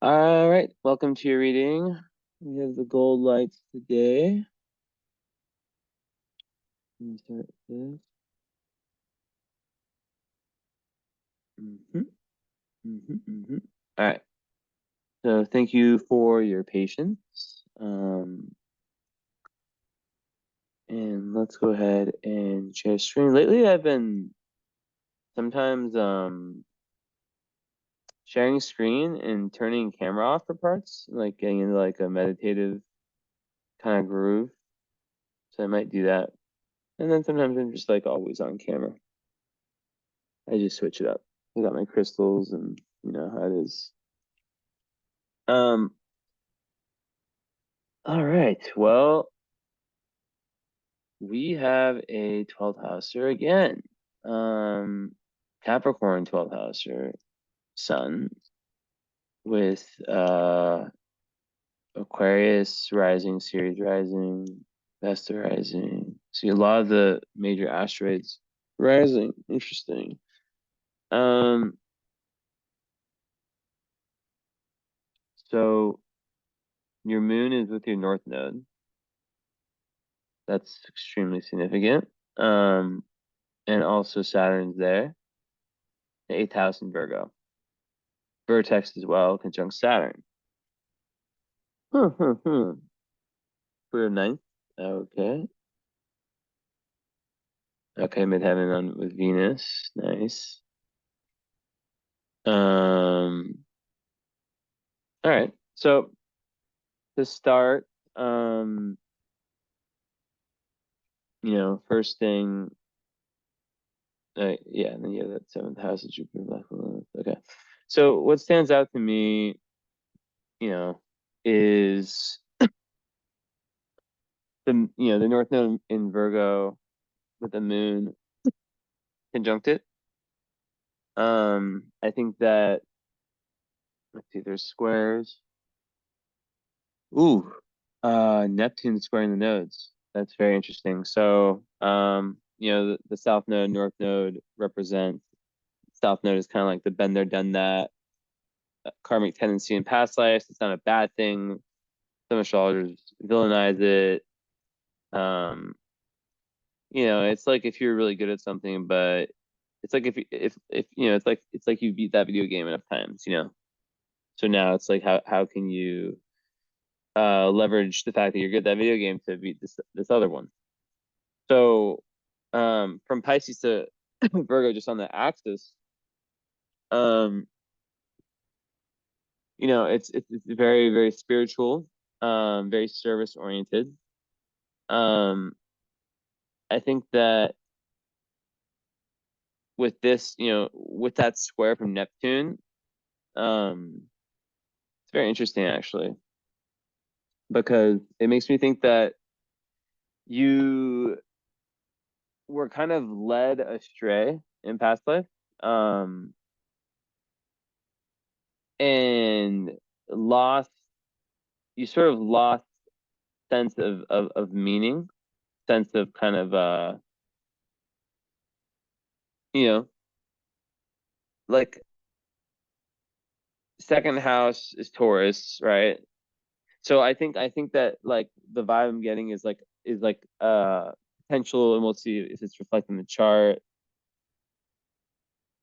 All right, welcome to your reading. We have the gold lights today. Let me start this. All right. So thank you for your patience. And let's go ahead and share screen. Lately, I've been sometimes sharing screen and turning camera off for parts, like getting into like a meditative kind of groove. So I might do that. And then sometimes I'm just like always on camera. I just switch it up. I got my crystals and you know how it is. Um, all right. Well, we have a 12th houser again. Capricorn 12th houser, Sun with Aquarius rising, Ceres rising, Vesta rising. See a lot of the major asteroids rising. Interesting. Um, so your moon is with your north node. That's extremely significant. And also Saturn's there, the 8th house in Virgo. Vertex as well, conjunct Saturn. For your ninth. Okay. Okay, midheaven on with Venus. Nice. All right. So to start, first thing, yeah, and then you have that 7th house of Jupiter, Black Lilith. Okay. So what stands out to me, is the North Node in Virgo with the moon conjunct it. I think that, let's see, there's squares. Ooh, Neptune squaring the nodes. That's very interesting. So, the South Node, North Node represent. South Node is kind of like the been there, done that karmic tendency in past lives. It's not a bad thing. Some astrologers villainize it. It's like if you're really good at something, but it's like if it's like you beat that video game enough times. So now it's like how can you leverage the fact that you're good at that video game to beat this other one. So from Pisces to Virgo, just on the axis, um, it's very, very spiritual, very service oriented. Um, I think that with this, with that square from Neptune, it's very interesting actually, because it makes me think that you were kind of led astray in past life, um, and lost. You sort of lost sense of meaning, sense of kind of you know, like second house is Taurus, right? So I think that like the vibe I'm getting is like potential, and we'll see if it's reflected in the chart.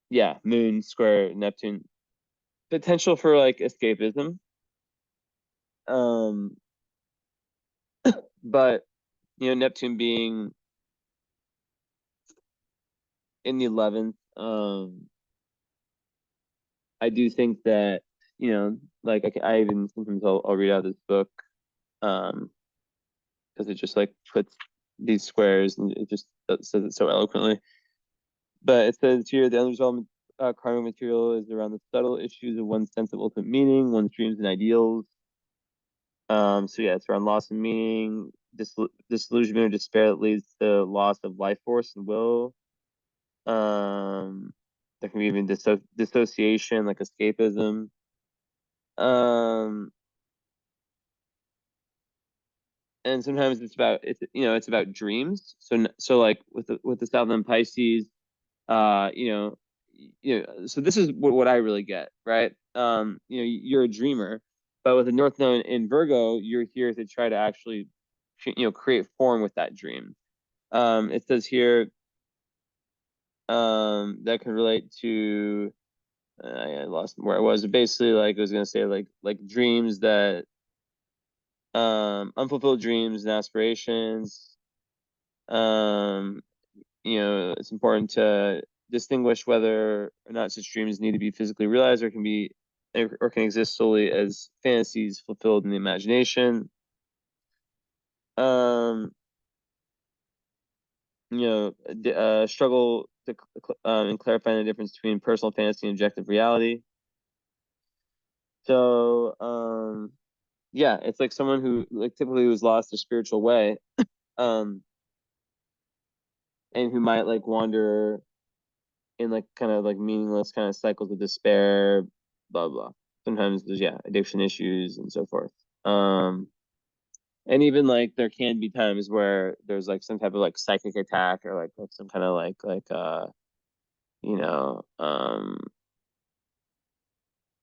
Yeah, Moon square Neptune. Potential for like escapism. Um, but Neptune being in the 11th, I do think that, like I even sometimes I'll read out this book, because it just like puts these squares and it just says it so eloquently. But it says here the unresolved karma material is around the subtle issues of one's sense of ultimate meaning, one's dreams and ideals. So yeah, it's around loss of meaning, disillusionment or despair that leads to loss of life force and will. There can be even dissociation, like escapism. Um, and sometimes it's about dreams. So like with the Southern Pisces, uh, you know, so this is what I really get, right? You're a dreamer, but with the North Node in Virgo, you're here to try to actually, create form with that dream. It says here, that can relate to, I lost where I was. Basically, like I was gonna say, like dreams that, unfulfilled dreams and aspirations. It's important to distinguish whether or not such dreams need to be physically realized or can exist solely as fantasies fulfilled in the imagination. Um, Struggle to in clarifying the difference between personal fantasy and objective reality. So, yeah, it's like someone who like typically was lost their spiritual way, um, and who might like wander in like kind of like meaningless kind of cycles of despair, blah blah. Sometimes there's addiction issues and so forth. And even like there can be times where there's like some type of like psychic attack or like some kind of you know um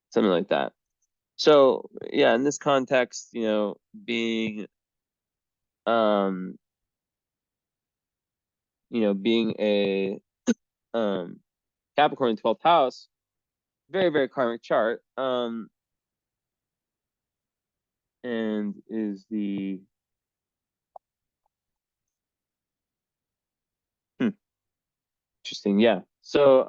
something like that. So yeah, in this context, being um being a Capricorn 12th house, very very karmic chart, and is the interesting. Yeah. So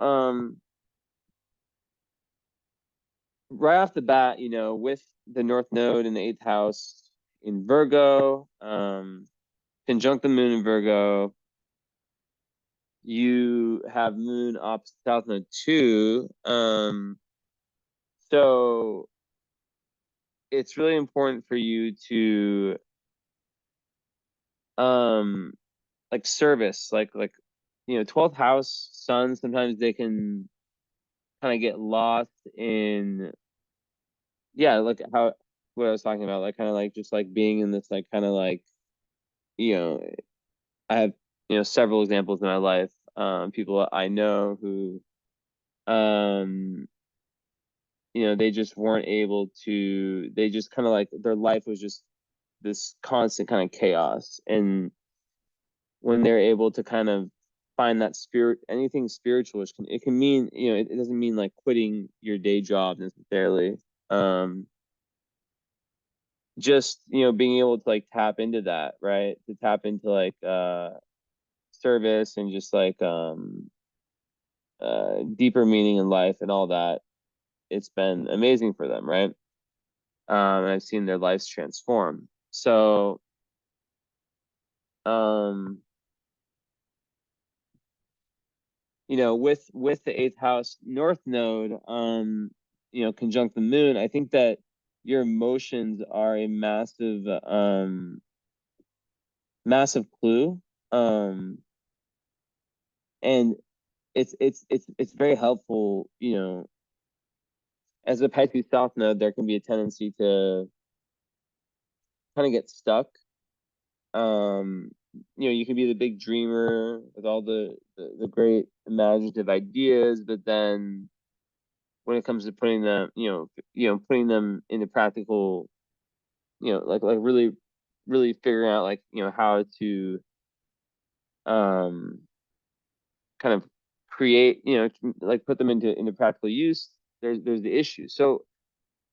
right off the bat, with the North Node in the 8th house in Virgo, conjunct the moon in Virgo, you have moon opposite South Node too. So it's really important for you to like service, like 12th house sun, sometimes they can kind of get lost in, like how what I was talking about, like kind of like just like being in this like kind of like, you know I have several examples in my life, people I know who, um they just weren't able to, they just kind of like their life was just this constant kind of chaos. And when they're able to kind of find that spirit, anything spiritual, it can mean, it doesn't mean like quitting your day job necessarily. um just being able to like tap into that, right, to tap into like service and just like deeper meaning in life and all that. It's been amazing for them, right? And I've seen their lives transform. So um with the 8th house North Node, conjunct the moon, I think that your emotions are a massive clue. And it's very helpful, as a Pisces South Node, there can be a tendency to kind of get stuck. You can be the big dreamer with all the great imaginative ideas, but then when it comes to putting them, putting them into practical, like really, really figuring out like, how to um kind of create, like put them into practical use, there's the issue. So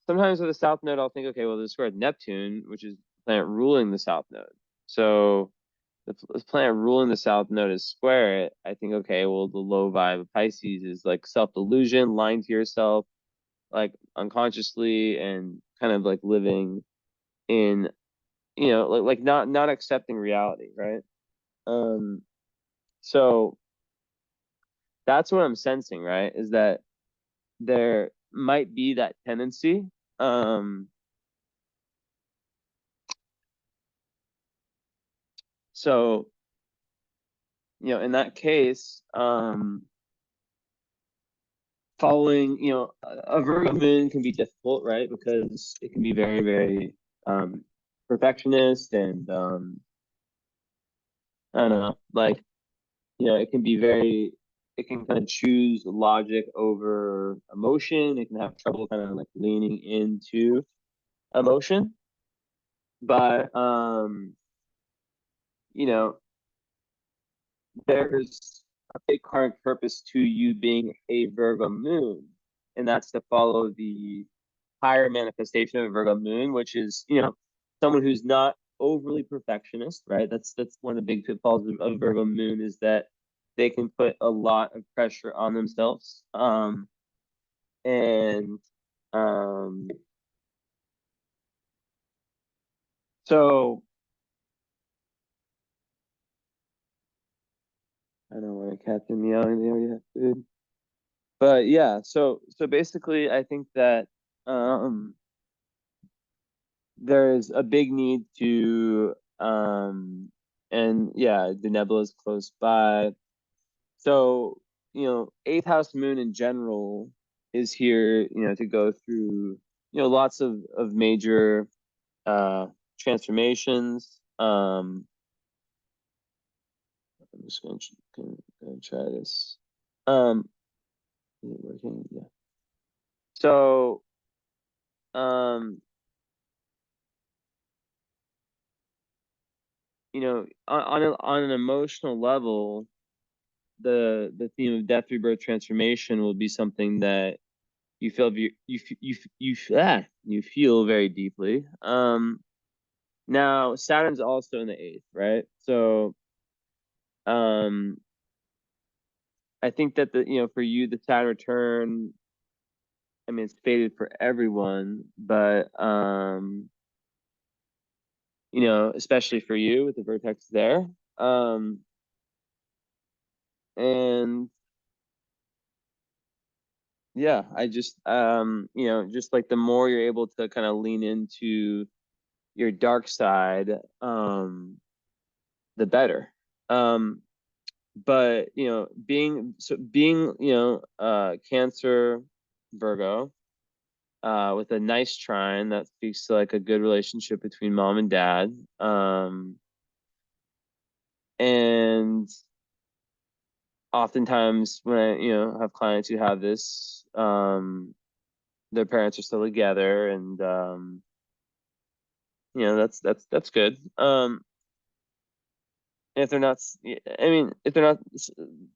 sometimes with the South Node, I'll think, okay, well, this square Neptune, which is the planet ruling the South Node. So this planet ruling the South Node is square. I think, okay, well, the low vibe of Pisces is like self-delusion, lying to yourself, like unconsciously, and kind of like living in, like not accepting reality, right? Um, so that's what I'm sensing, right? Is that there might be that tendency. Um, so in that case, following, a Virgo moon can be difficult, right? Because it can be very, very perfectionist and I don't know, like, it can be very it can kind of choose logic over emotion. It can have trouble kind of like leaning into emotion. But you know, there's a big current purpose to you being a Virgo moon, and that's to follow the higher manifestation of a Virgo moon, which is, someone who's not overly perfectionist, right? That's one of the big pitfalls of Virgo moon, is that they can put a lot of pressure on themselves. And um so I don't want to catch them yelling, they already have food. But yeah, so basically I think that um there's a big need to and yeah, the nebula is close by. So, eighth house moon in general is here, to go through, lots of major transformations. I'm just gonna try this. Is it working? Yeah. So, um, on an emotional level, the theme of death, rebirth, transformation will be something that you feel you feel very deeply. Now Saturn's also in the eighth, right? So um, I think that for you the Saturn return, I mean, it's fated for everyone, but especially for you with the vertex there. Um, and yeah, I just just like the more you're able to kind of lean into your dark side, the better. Um, but being Cancer, Virgo, with a nice trine that speaks to like a good relationship between mom and dad. And oftentimes when I have clients who have this, their parents are still together, and that's good. If they're not, I mean, if they're not,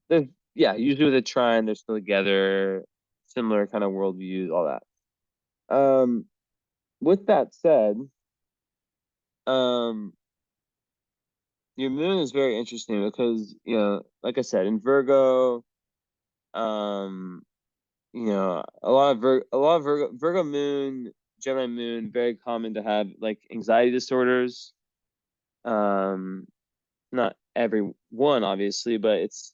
they're, yeah, usually with a trine, they're still together, similar kind of worldviews, all that. With that said, um, your moon is very interesting because, like I said, in Virgo, um, a lot of Virgo moon, Gemini moon, very common to have like anxiety disorders. Um, Not every one obviously, but it's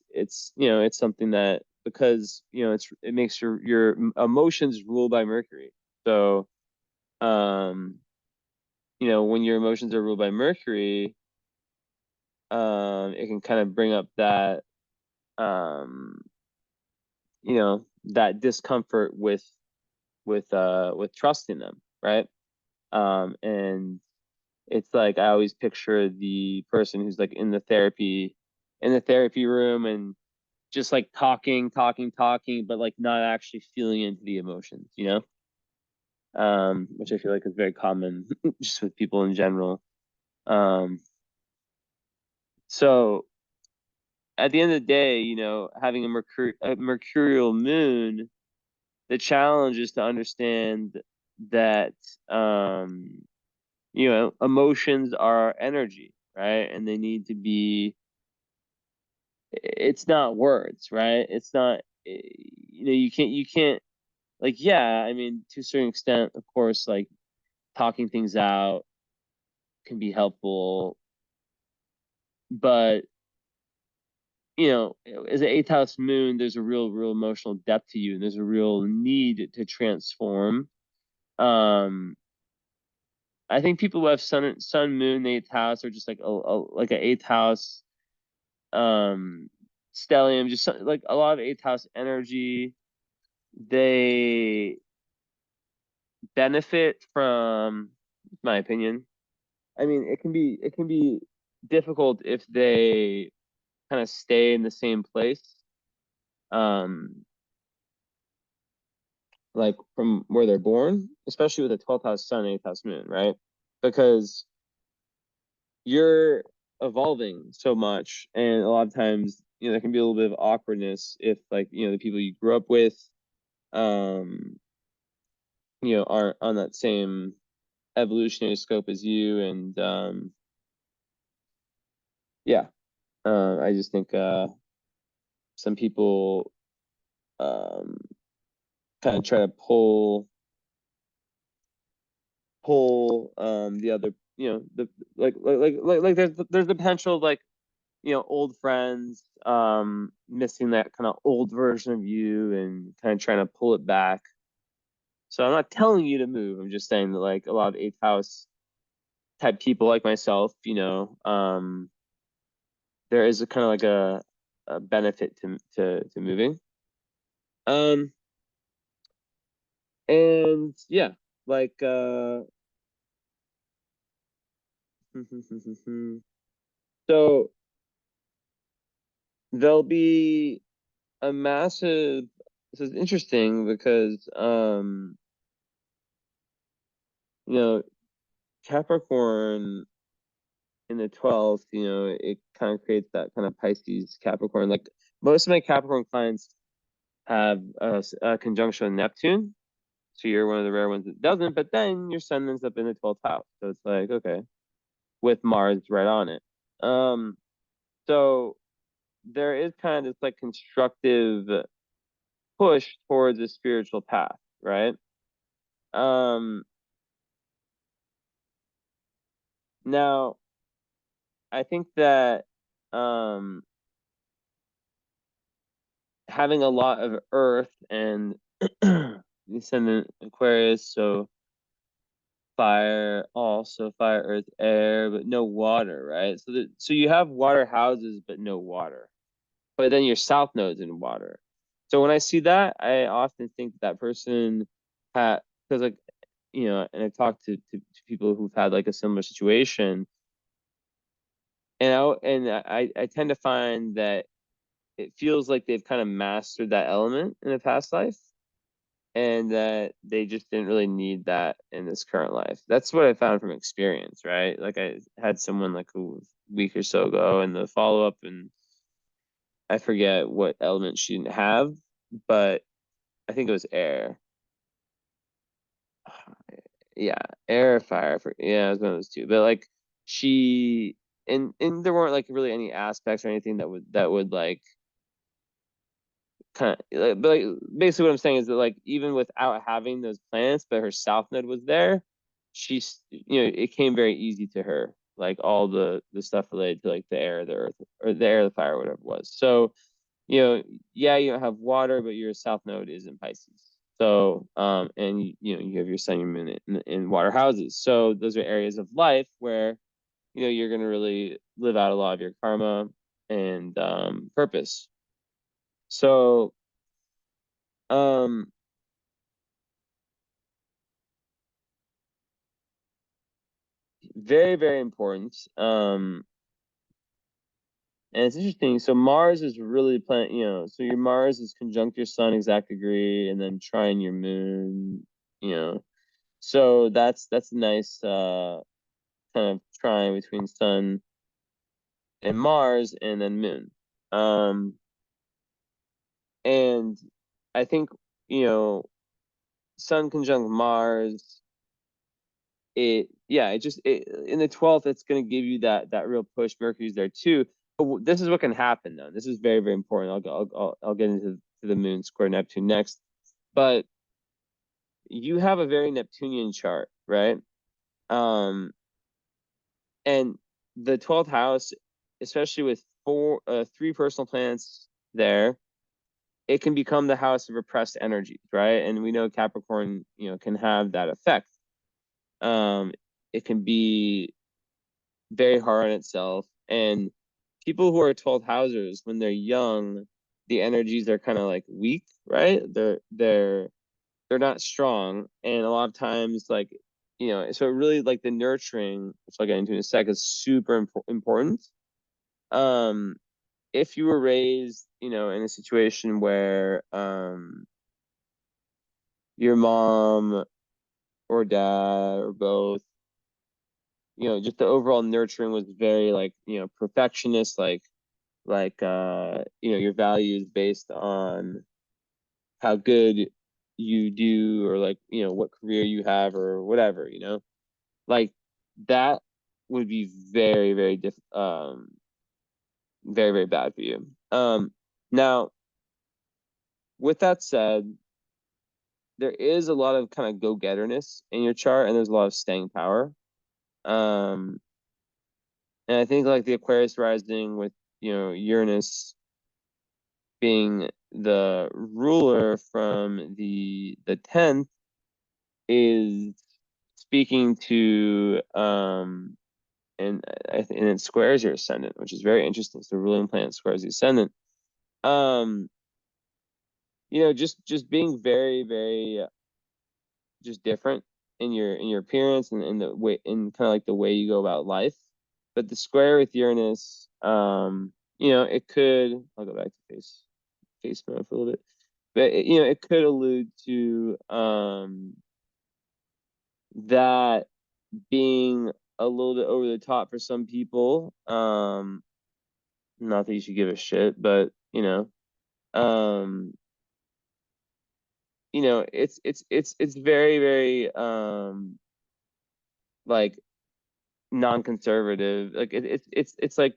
something that, because it makes your emotions ruled by Mercury. So when your emotions are ruled by Mercury, it can kind of bring up that um that discomfort with trusting them, right? And it's like I always picture the person who's like in the therapy room, and just like talking, but like not actually feeling into the emotions, which I feel like is very common just with people in general. Um, so at the end of the day, having a mercurial moon, the challenge is to understand that emotions are energy, right? And they need to be, it's not words, right? It's not, you can't, like, yeah, I mean, to a certain extent, of course, like talking things out can be helpful, but as an eighth house moon, there's a real emotional depth to you, and there's a real need to transform. Um, I think people who have sun, moon, eighth house are just like like an eighth house stellium, just like a lot of eighth house energy. They benefit from, my opinion. I mean, it can be difficult if they kind of stay in the same place. like from where they're born, especially with a 12th house sun, 8th house moon, right? Because you're evolving so much, and a lot of times, there can be a little bit of awkwardness if, like, the people you grew up with, um, aren't on that same evolutionary scope as you, and yeah, I just think some people kind of try to pull the other, the like there's the potential of, like, old friends missing that kind of old version of you and kind of trying to pull it back. So I'm not telling you to move. I'm just saying that, like, a lot of eighth house type people like myself, there is a kind of like a benefit to moving. Um and yeah, like so there'll be a massive, this is interesting because you know Capricorn in the 12th, it kind of creates that kind of Pisces Capricorn. Like, most of my Capricorn clients have a conjunction with Neptune. So you're one of the rare ones that doesn't, but then your sun ends up in the 12th house. So it's like, okay, with Mars right on it. So there is kind of this, like, constructive push towards a spiritual path, right? Um, Now I think that um having a lot of Earth and descendant Aquarius, so fire, also fire, earth, air, but no water, right? So you have water houses but no water. But then your south node's in water. So when I see that, I often think that person had, because, like, and I've talked to people who've had, like, a similar situation, and I tend to find that it feels like they've kind of mastered that element in a past life, and that they just didn't really need that in this current life. That's what I found from experience, right? Like, I had someone, like, a week or so ago, and the follow up, and I forget what element she didn't have, but I think it was air. Yeah, air or fire. Yeah, it was one of those two. But, like, she and there weren't, like, really any aspects or anything that would like kind of, but, like, basically what I'm saying is that, like, even without having those planets, but her south node was there, she's, it came very easy to her, like, all the stuff related to, like, the air, the earth, or the air, the fire, whatever it was. So, yeah, you don't have water, but your south node is in Pisces. So, and you have your sun, your moon in water houses. So those are areas of life where, you're going to really live out a lot of your karma and purpose. So, um, very, very important. And it's interesting. So Mars is really playing, so your Mars is conjunct your sun, exact degree, and then trine your moon, you know. So that's a nice kind of trine between sun and Mars and then moon. Um, and I think, you know, sun conjunct Mars, in the 12th, it's going to give you that real push. Mercury's there too. But this is what can happen, though. This is very, very important. I'll get into the moon square Neptune next. But you have a very Neptunian chart, right? Um, and the 12th house, especially with three personal planets there, it can become the house of repressed energies, right? And we know Capricorn, can have that effect. It can be very hard on itself. And people who are 12 housers, when they're young, the energies are kind of like weak, right? They're not strong. And a lot of times, like, so really, like, the nurturing, which I'll get into in a sec, is super important. Um, if you were raised in a situation where your mom or dad or both, just the overall nurturing was very like, perfectionist, your values based on how good you do, or like, what career you have or whatever, like that would be very, very very, very bad for you. Now with that said, there is a lot of kind of go-getterness in your chart, and there's a lot of staying power. Um, and I think like the Aquarius rising with, Uranus being the ruler from the 10th is speaking to and it squares your ascendant, which is very interesting. So ruling planet squares the ascendant. Um, just being very, very just different in your appearance and in the way, in kind of like the way you go about life. But the square with Uranus, it could, I'll go back to face mode for a little bit. But it could allude to that being a little bit over the top for some people. Not that you should give a shit, but um, it's very, very like non-conservative. Like it's like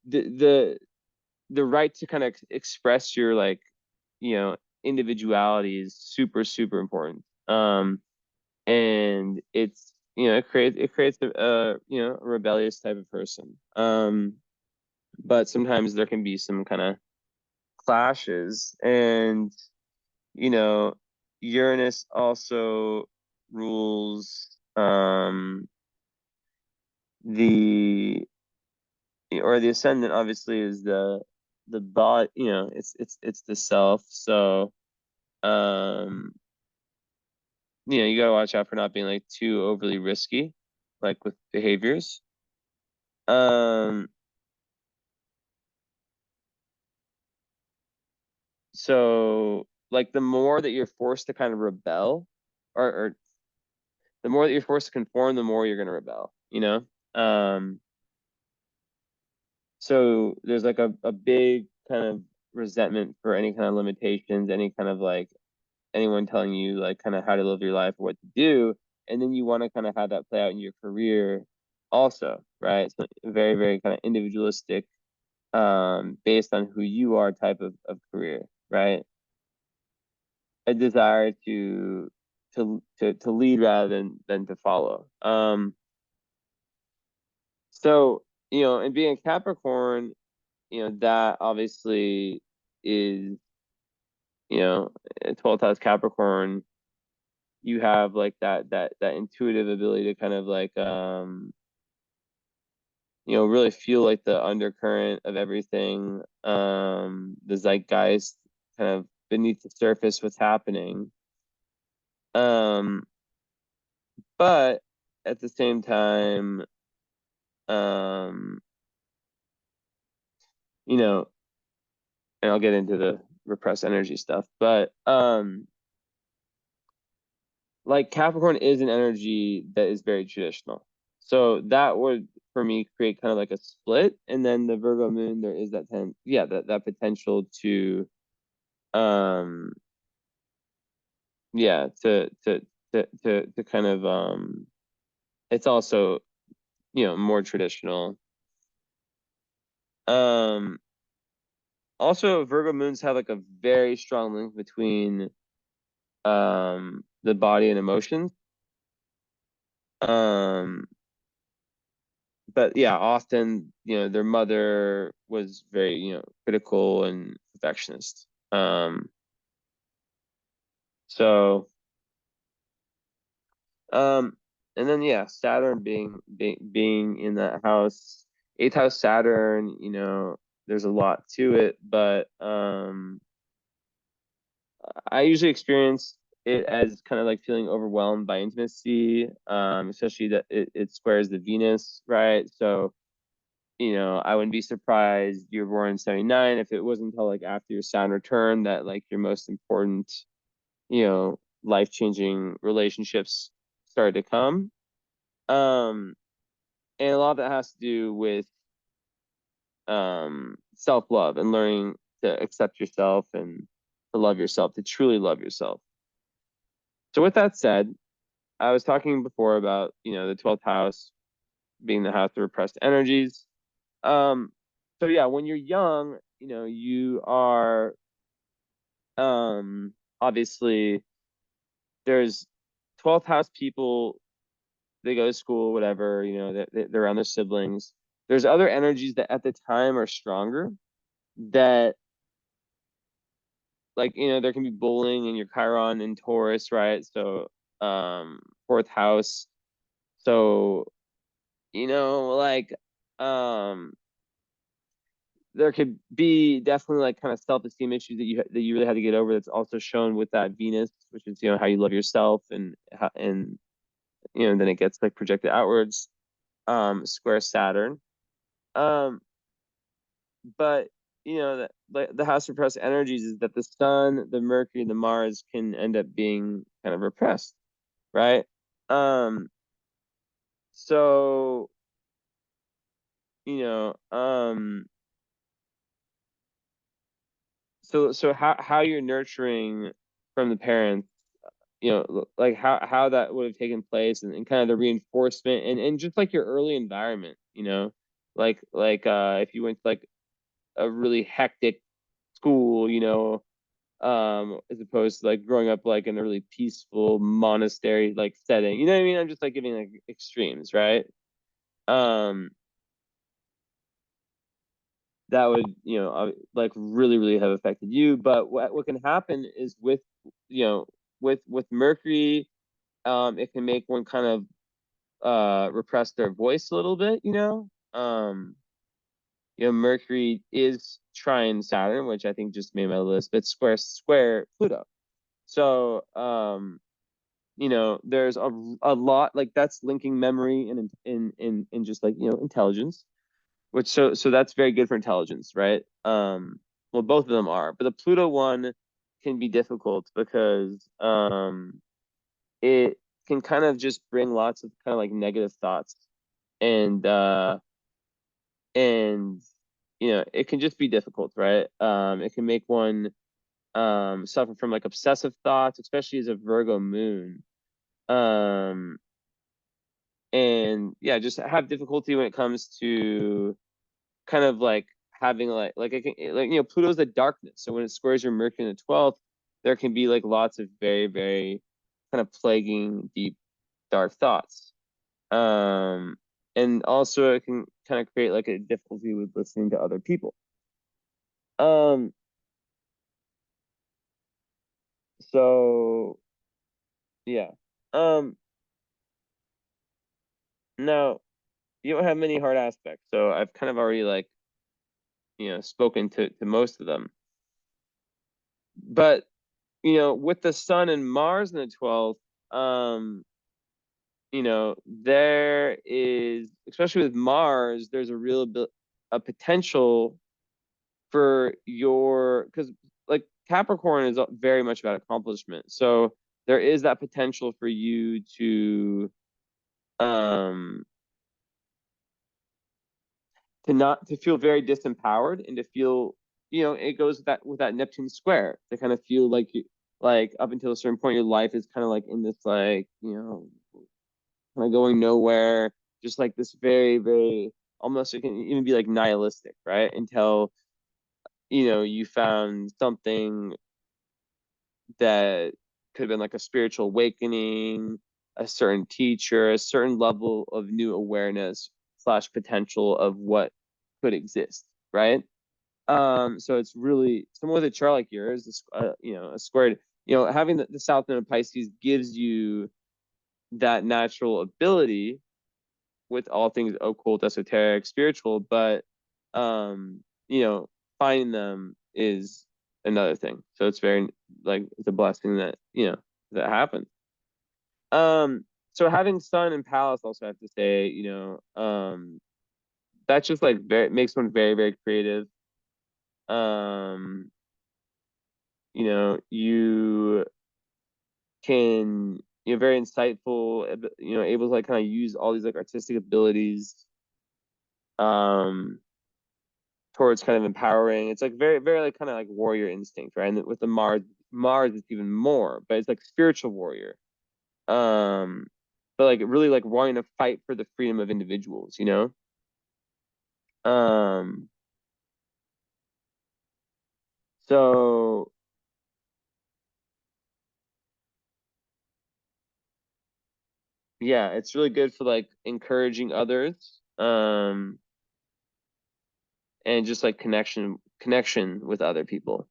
the the the right to kind of express your like individuality is super, super important. And it creates a rebellious type of person. But sometimes there can be some kind of clashes, and you know Uranus also rules the or the ascendant obviously is the body, it's the self. So um you gotta watch out for not being like too overly risky, like with behaviors. um so like the more that you're forced to kind of rebel, or the more that you're forced to conform, the more you're gonna rebel. So there's like a big kind of resentment for any kind of limitations, any kind of like anyone telling you like kind of how to live your life or what to do. And then you want to kind of have that play out in your career also, right? So very, very kind of individualistic, based on who you are type of career, right? A desire to lead rather than to follow. So, and being a Capricorn, that obviously is, you know, 12th house Capricorn, you have like that intuitive ability to kind of like really feel like the undercurrent of everything, the zeitgeist kind of beneath the surface, what's happening. Um, but at the same time, um, you know, and I'll get into the repressed energy stuff, but like Capricorn is an energy that is very traditional. So that would, for me, create kind of like a split. And then the Virgo moon, there is that potential to, um, yeah, to kind of, it's also, more traditional. Um, Also Virgo moons have like a very strong link between, the body and emotions. Um, but yeah, often, their mother was very, critical and perfectionist. So, um, and then yeah, Saturn being in that house, eighth house Saturn, there's a lot to it, but I usually experience it as kind of like feeling overwhelmed by intimacy, especially that it squares the Venus, right? So I wouldn't be surprised you were born in 79 if it wasn't until like after your Saturn return that like your most important, life-changing relationships started to come. And a lot of that has to do with self-love and learning to accept yourself and to love yourself, to truly love yourself. So with that said, I was talking before about, the 12th house being the house of repressed energies. Um, so yeah, when you're young, you are obviously there's 12th house people, they go to school, whatever, they're around their siblings. There's other energies that at the time are stronger that like, there can be bullying in your Chiron and Taurus, right? So fourth house. So, like um there could be definitely like kind of self-esteem issues that you really had to get over. That's also shown with that Venus, which is how you love yourself, and then it gets like projected outwards, square Saturn. Um, but the house repressed energies is that the Sun, the Mercury, the Mars can end up being kind of repressed, right? Um, so you know, so how you're nurturing from the parents, like how that would have taken place, and kind of the reinforcement, and just like your early environment, like if you went to like a really hectic school, as opposed to like growing up like in a really peaceful monastery like setting. You know what I mean? I'm just like giving like extremes, right? Um, that would, like really, really have affected you. But what can happen is you know, with Mercury, it can make one kind of repress their voice a little bit, Mercury is trine Saturn, which I think just made my list, but square Pluto. So there's a lot like that's linking memory and in just like intelligence, which so that's very good for intelligence, right? Well, both of them are, but the Pluto one can be difficult because it can kind of just bring lots of kind of like negative thoughts, and and it can just be difficult, right? It can make one suffer from like obsessive thoughts, especially as a Virgo moon. um and yeah, just have difficulty when it comes to kind of like having like it can, like Pluto's the darkness, so when it squares your Mercury in the 12th, there can be like lots of very, very kind of plaguing deep dark thoughts. And also it can kind of create like a difficulty with listening to other people. um so yeah. um Now, you don't have many hard aspects, so I've kind of already like spoken to most of them. But with the Sun and Mars in the 12th, there is, especially with Mars, there's a real a potential for your, because like Capricorn is very much about accomplishment. So there is that potential for you um not to feel very disempowered, and to feel, it goes with that Neptune square, to kind of feel like like up until a certain point your life is kind of like in this like kind of going nowhere, just like this very, very, almost, it can even be like nihilistic, right? Until you found something that could have been like a spiritual awakening, a certain teacher, a certain level of new awareness slash potential of what could exist, right? So it's really someone with a chart like yours, a squared, having the South Node of Pisces gives you that natural ability with all things occult, esoteric, spiritual, but um, you know, finding them is another thing. So it's very like it's a blessing that that happens. So having Sun and Palace also, have to say, that's just like makes one very, very creative. Um, you can, very insightful, able to like kind of use all these like artistic abilities um towards kind of empowering. It's like very, very like kind of like warrior instinct, right? And with the Mars, it's even more, but it's like spiritual warrior. Um, but like really like wanting to fight for the freedom of individuals, you know? Um, so yeah, it's really good for like encouraging others, and just like connection with other people.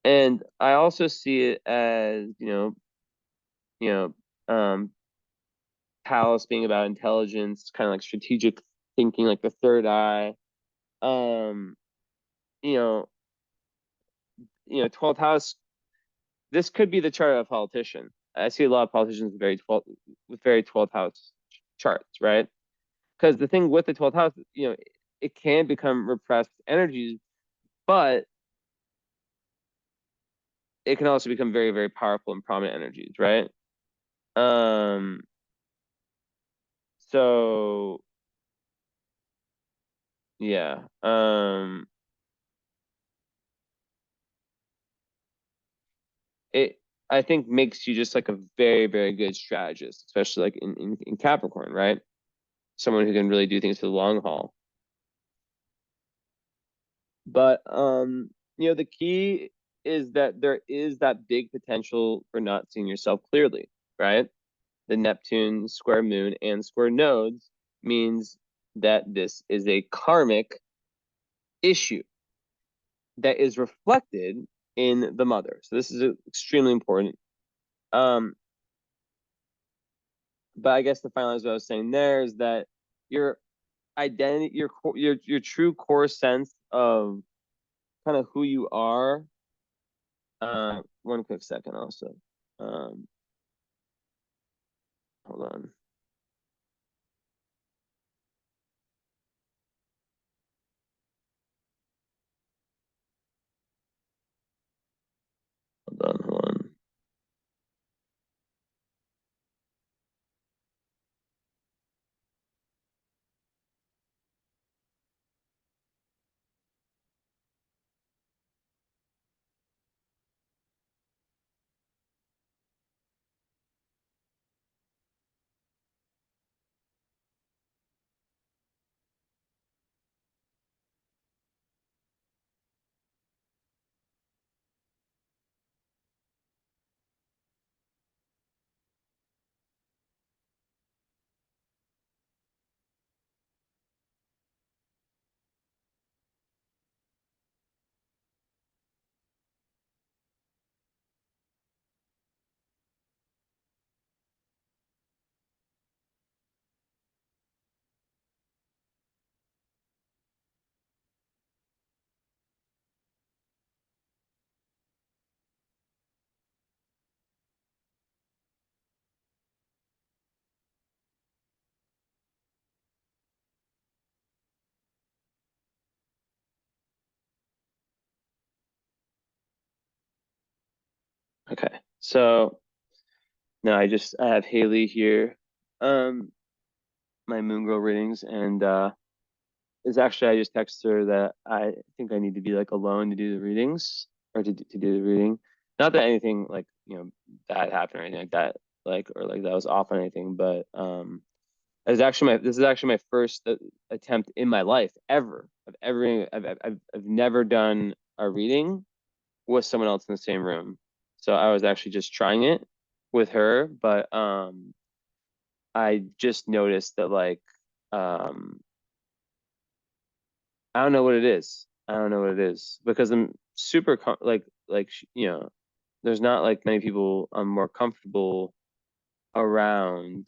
And I also see it as, you know, Palace being about intelligence, kind of like strategic thinking, like the third eye. Um, you know, 12th house, this could be the chart of a politician. I see a lot of politicians with very 12th house charts, right? Because the thing with the 12th house, it can become repressed energies, but it can also become very, very powerful and prominent energies, right? Um, so yeah. It I think makes you just like a very, very good strategist, especially like in Capricorn, right? Someone who can really do things for the long haul. But the key is that there is that big potential for not seeing yourself clearly, right? The Neptune square moon and square nodes means that this is a karmic issue that is reflected in the mother. So this is extremely important. Um, but I guess to finalize what I was saying there is that your identity, your true core sense of kind of who you are. One quick second also. Um, hold on, hold on. Okay, so now I have Haley here, um, my moon girl readings, and is actually I just texted her that I think I need to be like alone to do the readings or to do the reading. Not that anything like bad happened or anything like that, like or like that was off or anything, but this is actually my first attempt in my life ever. I've never done a reading with someone else in the same room. So I was actually just trying it with her, but I just noticed that like um I don't know what it is. I don't know what it is because I'm super like there's not like many people I'm more comfortable around,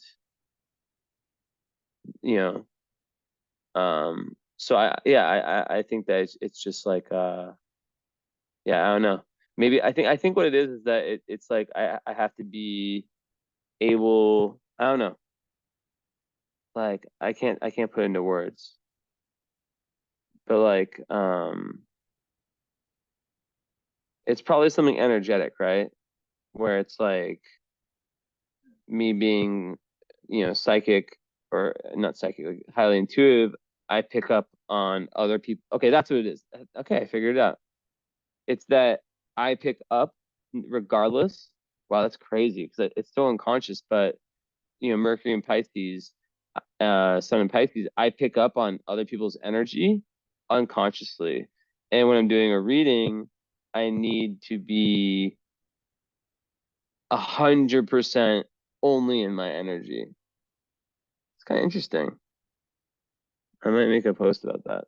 you know. So I think that it's just like yeah, I don't know. Maybe I think what it is that it's like I have to be able, I don't know. Like I can't put into words. but like it's probably something energetic, right? Where it's like me being, psychic, or not psychic, like highly intuitive. I pick up on other people. Okay, that's what it is. Okay, I figured it out. It's that I pick up regardless. Wow, that's crazy because it's so unconscious. But Mercury in Pisces, Sun in Pisces, I pick up on other people's energy unconsciously. And when I'm doing a reading, I need to be 100% only in my energy. It's kind of interesting. I might make a post about that.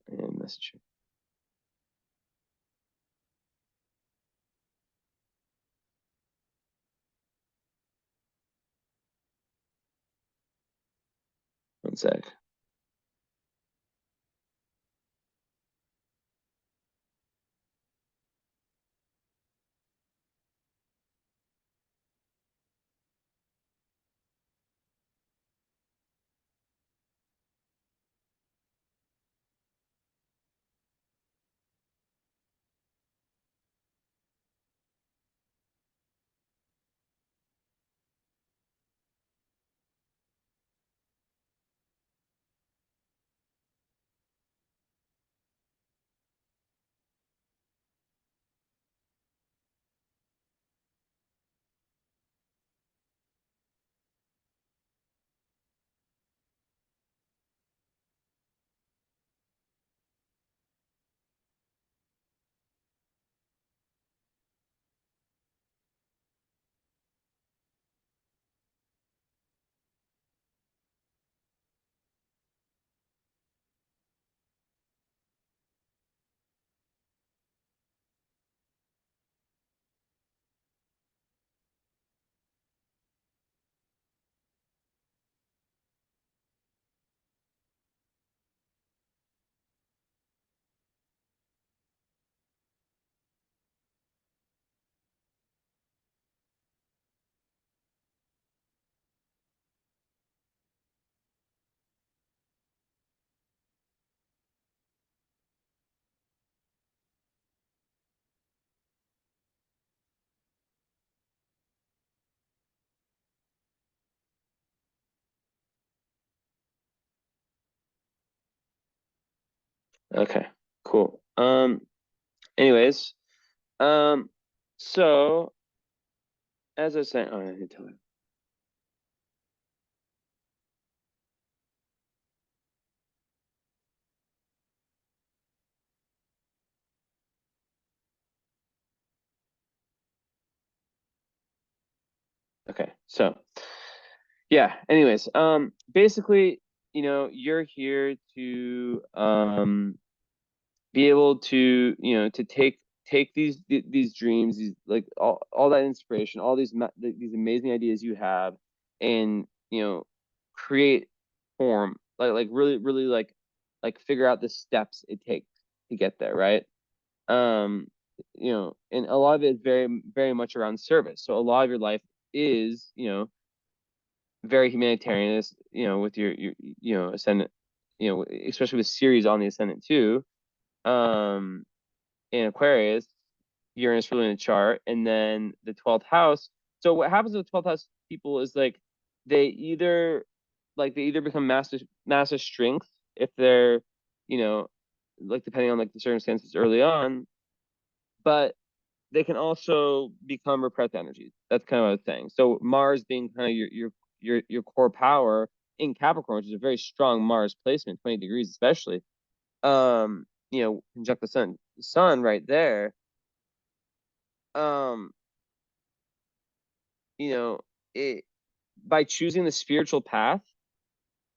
And message you. One sec. Okay, cool. Anyways, um, so as I was saying, oh, I need to tell her. Okay, so yeah. Anyways, basically, you're here to be able to to take these dreams, these like all that inspiration, all these amazing ideas you have, and create form, like really like figure out the steps it takes to get there, right? um and a lot of it is very much around service. So a lot of your life is very humanitarian, with your ascendant, especially with Ceres on the ascendant too. um in Aquarius, Uranus ruling the chart, and then the 12th house. So what happens with 12th house people is like they either they either become master strength if they're, you know, like depending on like the circumstances early on, but they can also become repressed energies. That's kind of what I was saying. So Mars being kind of your core power in Capricorn, which is a very strong Mars placement, 20 degrees especially. Conjunct the sun right there. um you know it By choosing the spiritual path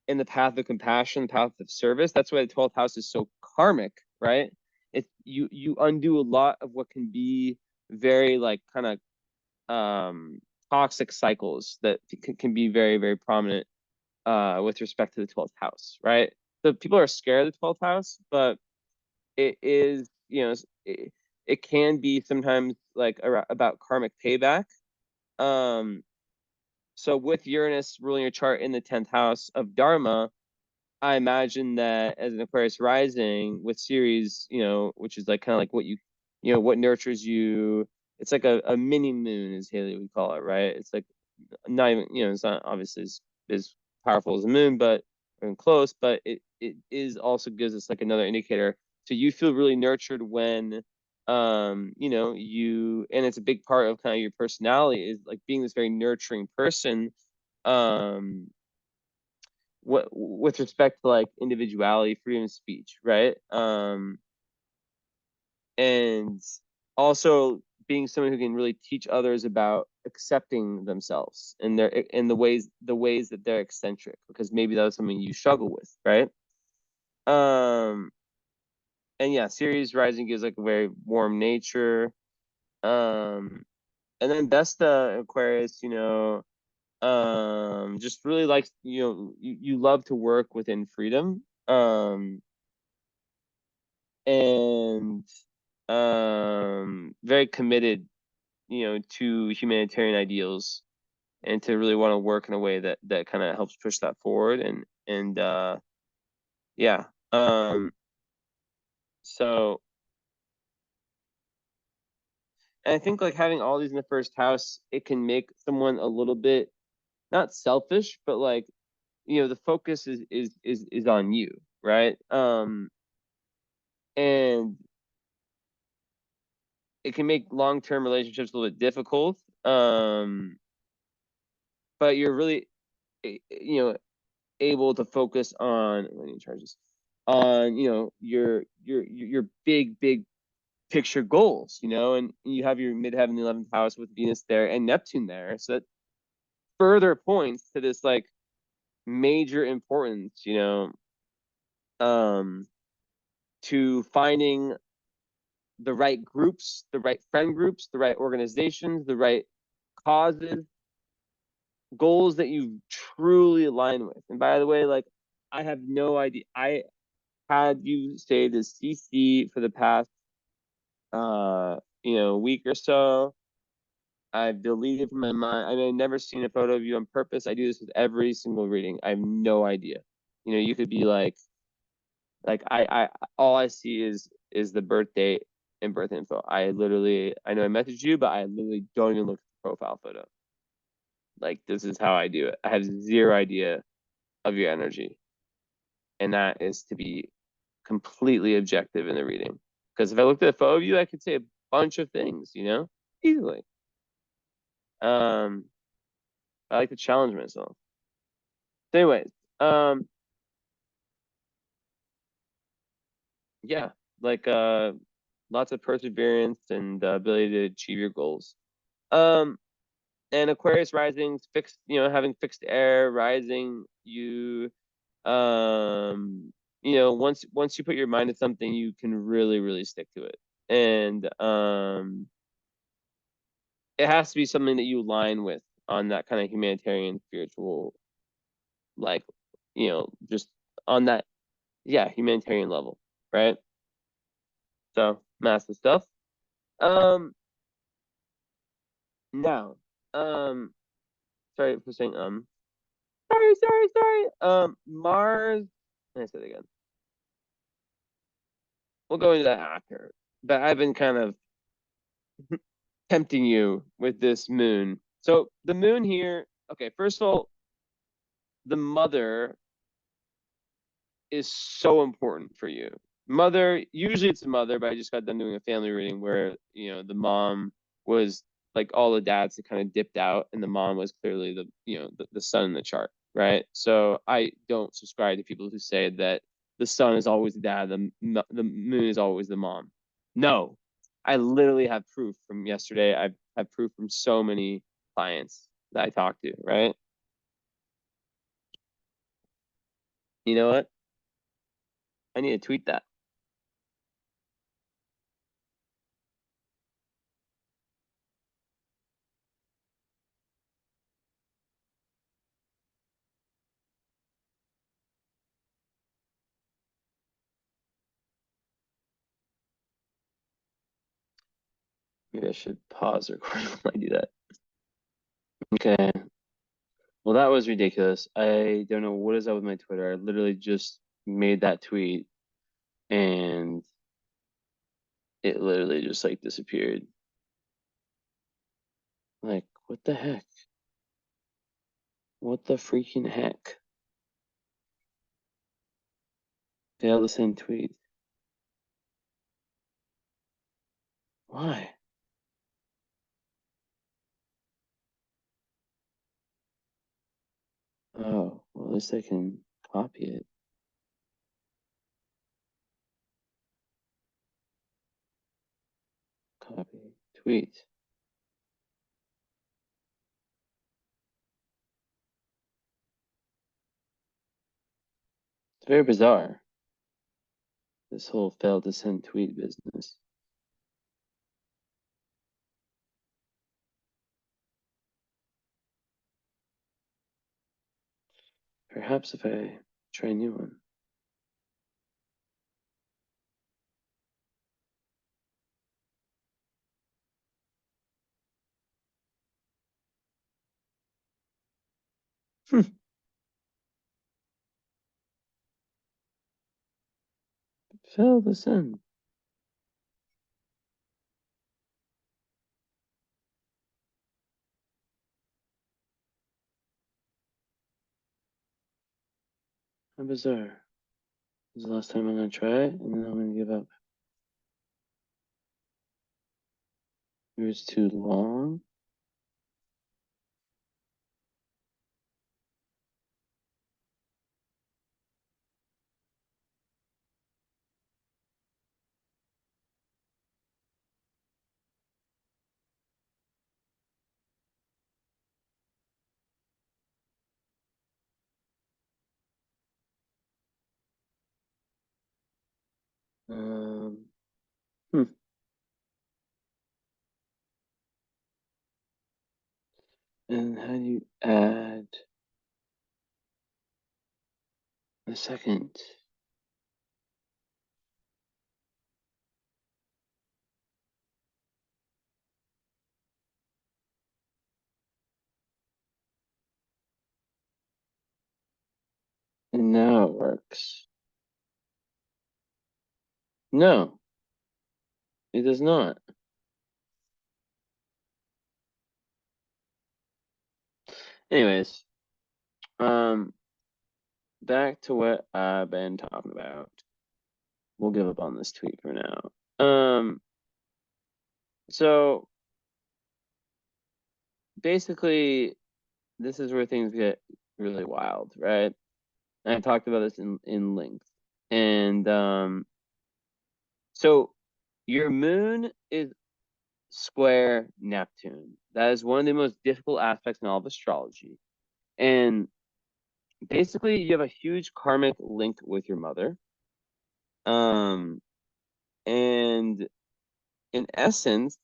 and the path of compassion, the path of service. That's why the 12th house is so karmic, right? You undo a lot of what can be very like kind of toxic cycles that can be very prominent with respect to the 12th house, right? So people are scared of the 12th house, but it is, it can be sometimes like about karmic payback. um so with Uranus ruling your chart in the 10th house of Dharma, I imagine that as an Aquarius rising with Ceres, which is like kind of like what nurtures you. It's like a mini moon, as Haley would call it, right? It's like not even, it's not obviously as powerful as the moon, but close, but it is also gives us like another indicator. So you feel really nurtured when and it's a big part of kind of your personality is like being this very nurturing person. Um what with respect to like individuality, freedom of speech, right? And also being someone who can really teach others about accepting themselves and their in the ways that they're eccentric, because maybe that was something you struggle with, right? Um, and yeah, Ceres rising gives like a very warm nature. Um, and then Vesta Aquarius, just really likes, you love to work within freedom. And very committed, to humanitarian ideals and to really want to work in a way that kind of helps push that forward and yeah. So and I think like having all these in the first house, it can make someone a little bit not selfish, but like, the focus is on you, right? And it can make long-term relationships a little bit difficult. But you're really, able to focus on running charges on, your big picture goals, and you have your midheaven 11th house with Venus there and Neptune there. So that further points to this like major importance, um, to finding the right groups, the right friend groups, the right organizations, the right causes, goals that you truly align with. And by the way, like I have no idea. I had you say this CC for the past week or so. I've deleted from my mind. I mean, I've never seen a photo of you on purpose. I do this with every single reading. I have no idea. You could be like I all I see is the birth date and birth info. I know I messaged you, but I literally don't even look at the profile photo. Like this is how I do it. I have zero idea of your energy, and that is to be completely objective in the reading. Because if I looked at a photo of you, I could say a bunch of things, easily. Um, I like to challenge myself. So anyways, um, yeah, like lots of perseverance and ability to achieve your goals. Um, and Aquarius risings fixed, having fixed air rising, once you put your mind to something, you can really, really stick to it. And it has to be something that you align with on that kind of humanitarian, spiritual, like, just on that, yeah, humanitarian level, right? So massive stuff. Um, now, um, sorry for saying sorry. Mars. I said it again. We'll go into that after. But I've been kind of tempting you with this moon. So the moon here. Okay, first of all, the mother is so important for you. Mother, usually it's the mother, but I just got done doing a family reading where, the mom was like all the dads that kind of dipped out, and the mom was clearly the son in the chart, right? So I don't subscribe to people who say that the son is always the dad, the moon is always the mom. No, I literally have proof from yesterday. I've had proof from so many clients that I talked to, right? You know what? I need to tweet that. Maybe I should pause recording while I do that. Okay. Well, that was ridiculous. I don't know what is up with my Twitter. I literally just made that tweet and it literally just like disappeared. Like, what the heck? What the freaking heck? They all the same tweet. Why? Oh, well, at least I can copy it. Copy. Tweet. It's very bizarre, this whole failed to send tweet business. Perhaps if I try a new one. Failed to send. How bizarre. This is the last time I'm gonna try it, and then I'm gonna give up. It was too long. Um, hmm. And how do you add a second? And now it works. No, it does not. Anyways, back to what I've been talking about. We'll give up on this tweet for now. So basically, this is where things get really wild, right? And I talked about this in length. And so your moon is square Neptune. That is one of the most difficult aspects in all of astrology. And basically, you have a huge karmic link with your mother. And in essence,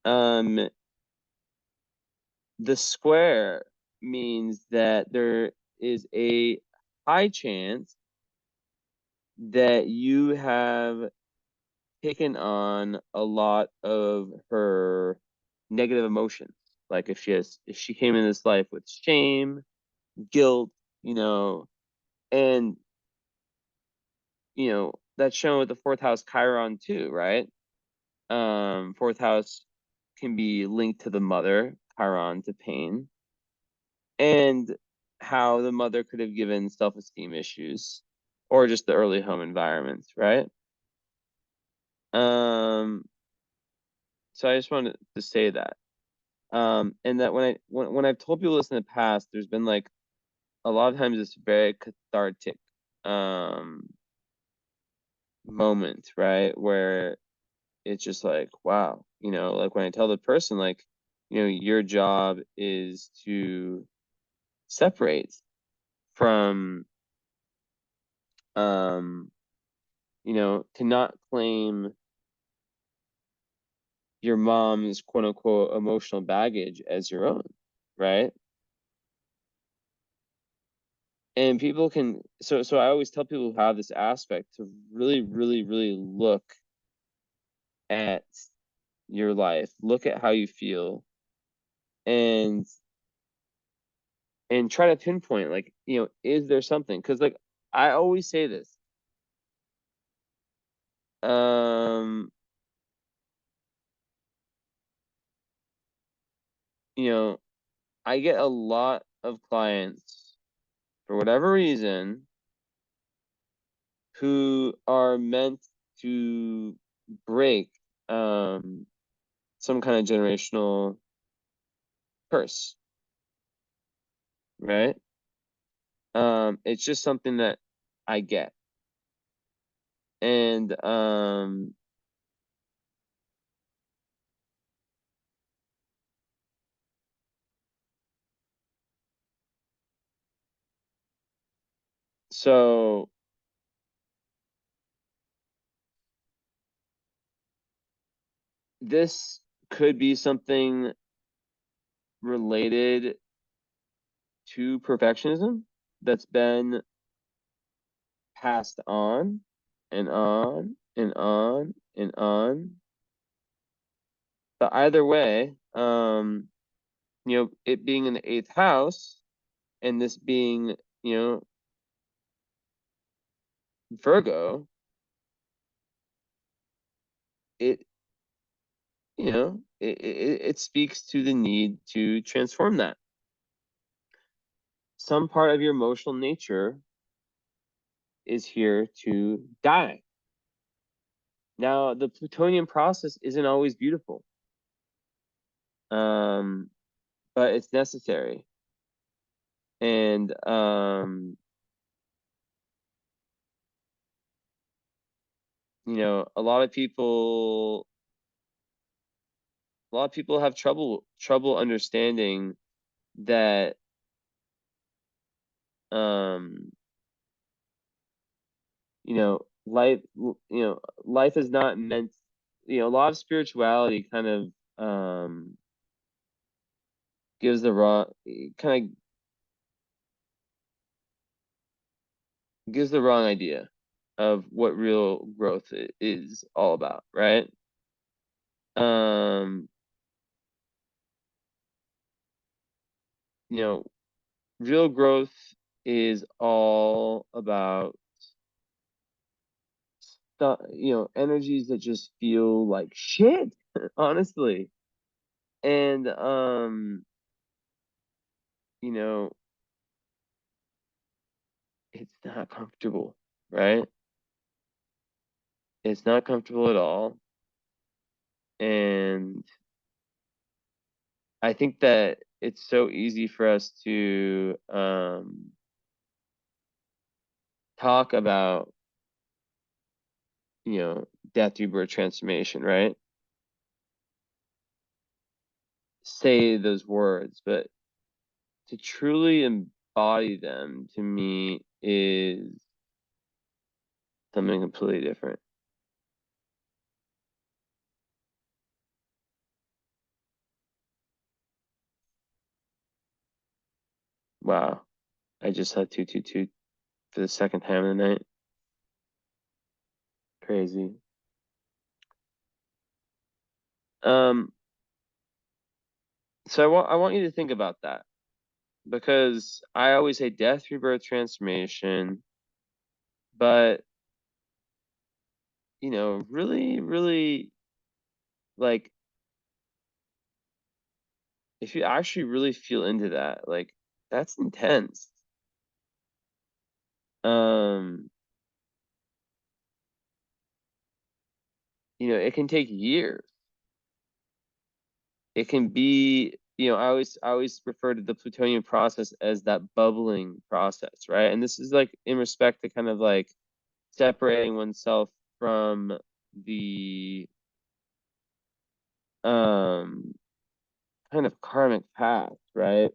um, the square means that there is a high chance that you have taken on a lot of her negative emotions. Like if she came in this life with shame, guilt, and that's shown with the fourth house Chiron too, right? Fourth house can be linked to the mother, Chiron to pain, and how the mother could have given self-esteem issues or just the early home environments, right? Um, so I just wanted to say that. And that when I've told people this in the past, there's been like a lot of times it's very cathartic moment, right? Where it's just like, wow, like when I tell the person like, your job is to separate from to not claim your mom's quote unquote emotional baggage as your own, right? And people can so I always tell people who have this aspect to really, really, really look at your life, look at how you feel, and and try to pinpoint, like, is there something? Because, like, I always say this. Um, I get a lot of clients for whatever reason who are meant to break some kind of generational curse, right? It's just something that I get. And so this could be something related to perfectionism that's been passed on and on and on and on. But either way, it being in the eighth house and this being, Virgo, it, it speaks to the need to transform that. Some part of your emotional nature is here to die. Now, the Plutonian process isn't always beautiful, but it's necessary. And a lot of people have trouble understanding that life life is not meant, a lot of spirituality kind of gives the wrong kind of gives the wrong idea of what real growth is all about, right? um you know Real growth is all about energies that just feel like shit, honestly. And you know it's not comfortable, right? It's not comfortable at all. And I think that it's so easy for us to talk about, death, rebirth, transformation, right? Say those words, but to truly embody them, to me, is something completely different. Wow. I just had 222 for the second time of the night. Crazy. Um, so I want you to think about that, because I always say death, rebirth, transformation, but really, really, like, if you actually really feel into that, like, that's intense. Um, it can take years. It can be, I always refer to the Plutonian process as that bubbling process, right? And this is, like, in respect to kind of like separating oneself from the um kind of karmic path, right?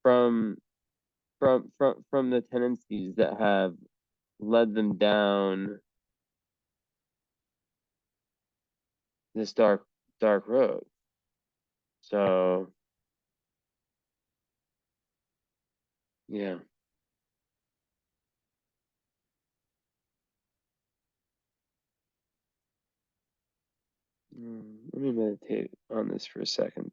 From from the tendencies that have led them down this dark road. So yeah. Let me meditate on this for a second.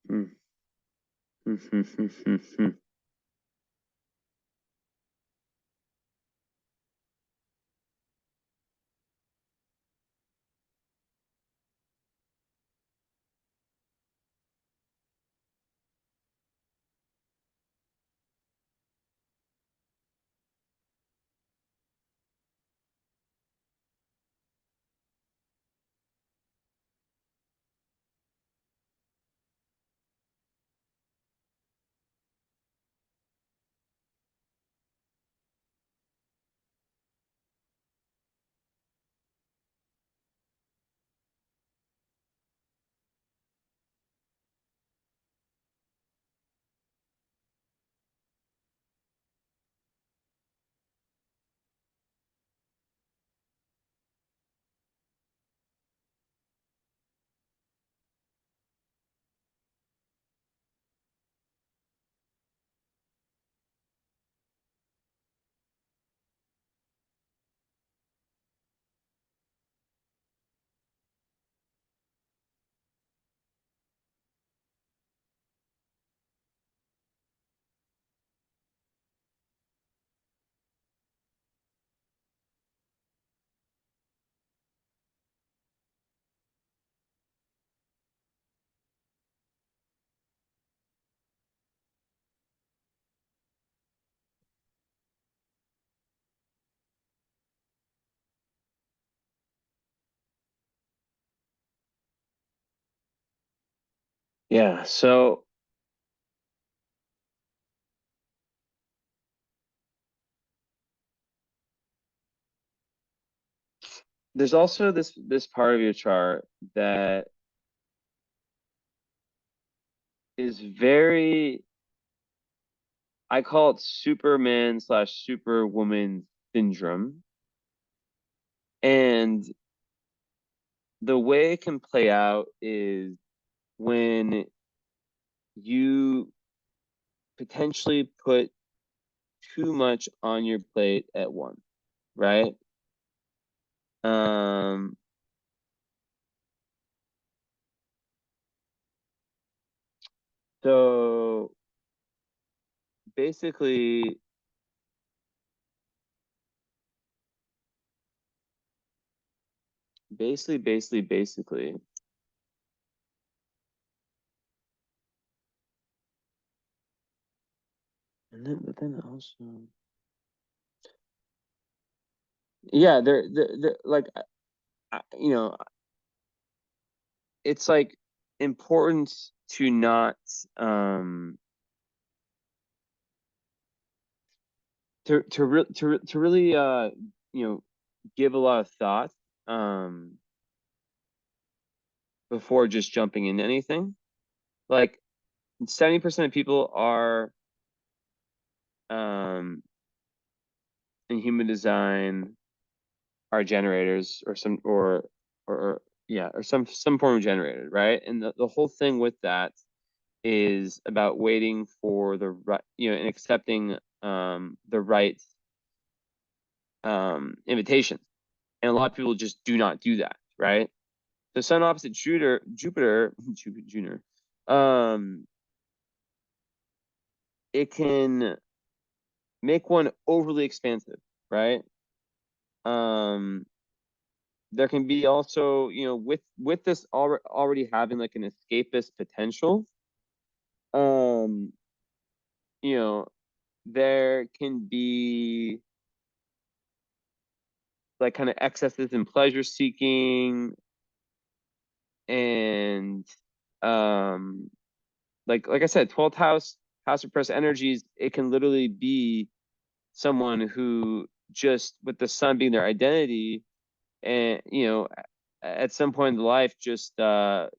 Hmm. Yeah, so there's also this part of your chart that is very, I call it Superman slash Superwoman syndrome. And the way it can play out is when you potentially put too much on your plate at once, right? Um, so basically, basically, and then but then also, yeah, they're like, you know, it's like important to not to really you know, give a lot of thought um before just jumping into anything. Like 70% of people are um in human design are generators or some or yeah, or some form of generator, right? And the whole thing with that is about waiting for the right, you know, and accepting the right invitation. And a lot of people just do not do that, right? The sun opposite Jupiter, it can make one overly expansive, right? Um, there can be also, you know, with this already having like an escapist potential, um, you know, there can be like kind of excesses in pleasure seeking and um like I said, 12th house of press energies, it can literally be someone who just with the sun being their identity and you know at some point in life just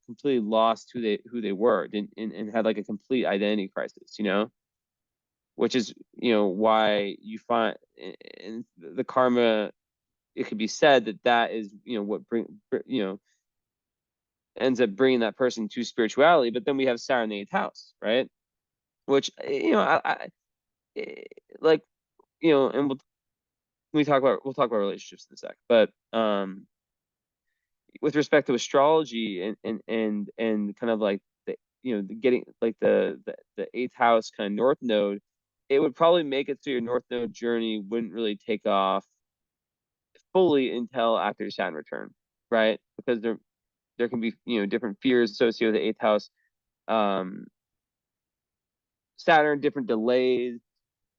completely lost who they were and had like a complete identity crisis, you know, which is, you know, why you find in the karma, it could be said that that is, you know, what you know, ends up bringing that person to spirituality. But then we have Saturn in the 8th house, right? Which, you know, eh, like, you know, and we'll talk about relationships in a sec. But with respect to astrology and kind of like getting like the eighth house kind of north node, it would probably make it so your north node journey wouldn't really take off fully until after Saturn return, right? Because there can be different fears associated with the eighth house, Saturn, different delays,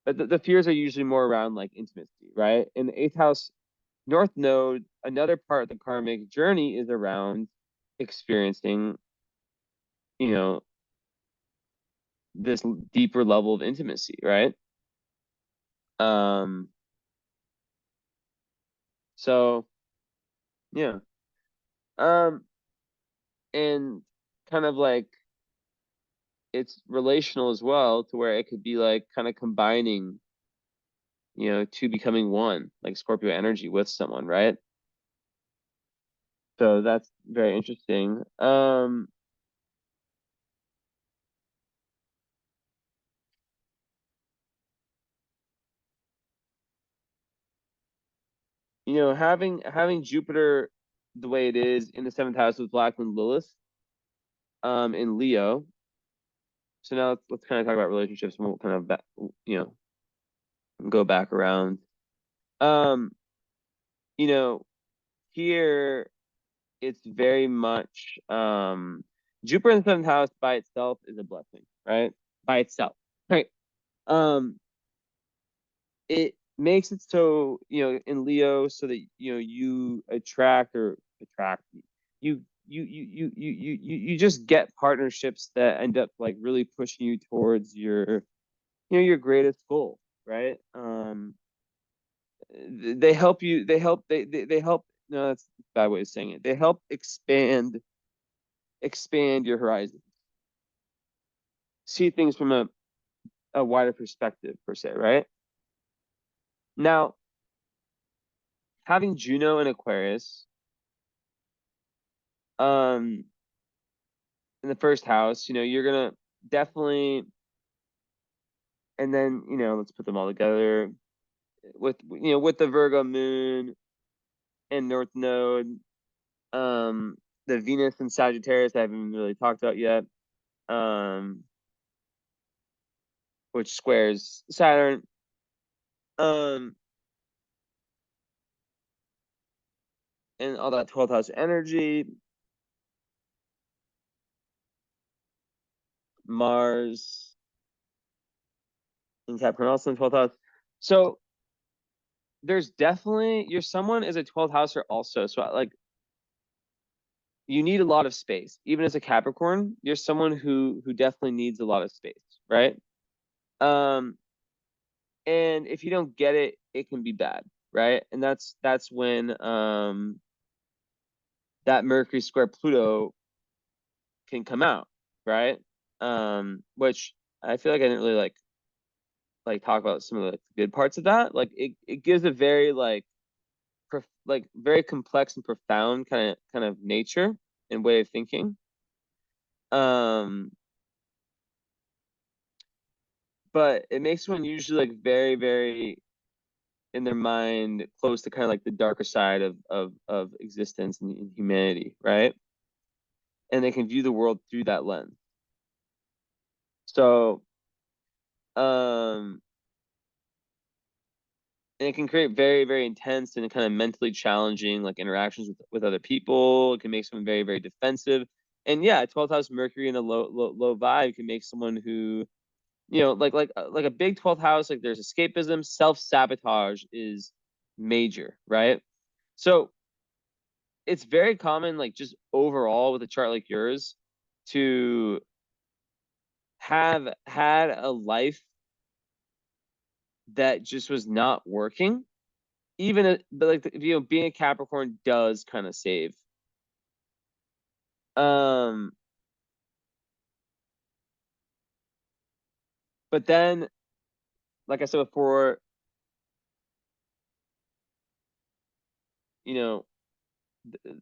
but the fears are usually more around like intimacy, right? In the eighth house north node, another part of the karmic journey is around experiencing, you know, this deeper level of intimacy, right? Um, so yeah. Um, and kind of like it's relational as well, to where it could be like kind of combining, two becoming one, like Scorpio energy with someone, right? So that's very interesting. Having Jupiter the way it is in the seventh house with Black and Lilith, in Leo. So now let's kind of talk about relationships, and we'll kind of go back around. Um, you know, Here it's very much Jupiter in the seventh house by itself is a blessing, right? By itself, right? Um, it makes it so in Leo, so that you attract you just get partnerships that end up like really pushing you towards your greatest goal, right? They help you. They help. No, that's a bad way of saying it. They help expand your horizon, see things from a wider perspective, per se, right? Now, having Juno in Aquarius, um, in the first house, you're gonna definitely, and then let's put them all together with the Virgo moon and North Node, the Venus and Sagittarius I haven't really talked about yet, which squares Saturn, um, and all that 12th house energy, Mars in Capricorn also in 12th house. So there's definitely your someone is a 12th houser also. So like you need a lot of space. Even as a Capricorn, you're someone who definitely needs a lot of space, right? Um, and if you don't get it, it can be bad, right? And that's when that Mercury square Pluto can come out, right? Which I feel like I didn't really like talk about some of the good parts of that. Like it gives a very like very complex and profound kind of nature and way of thinking. Um, but it makes one usually like very, very in their mind close to kind of like the darker side of existence and humanity, right? And they can view the world through that lens. So, and it can create very, very intense and kind of mentally challenging like interactions with other people. It can make someone very, very defensive. And yeah, 12th house Mercury in a low vibe can make someone who, like a big 12th house, like there's escapism, self-sabotage is major, right? So it's very common, like just overall with a chart like yours, to have had a life that just was not working. But like being a Capricorn does kind of save. Um, but then, like I said before, you know,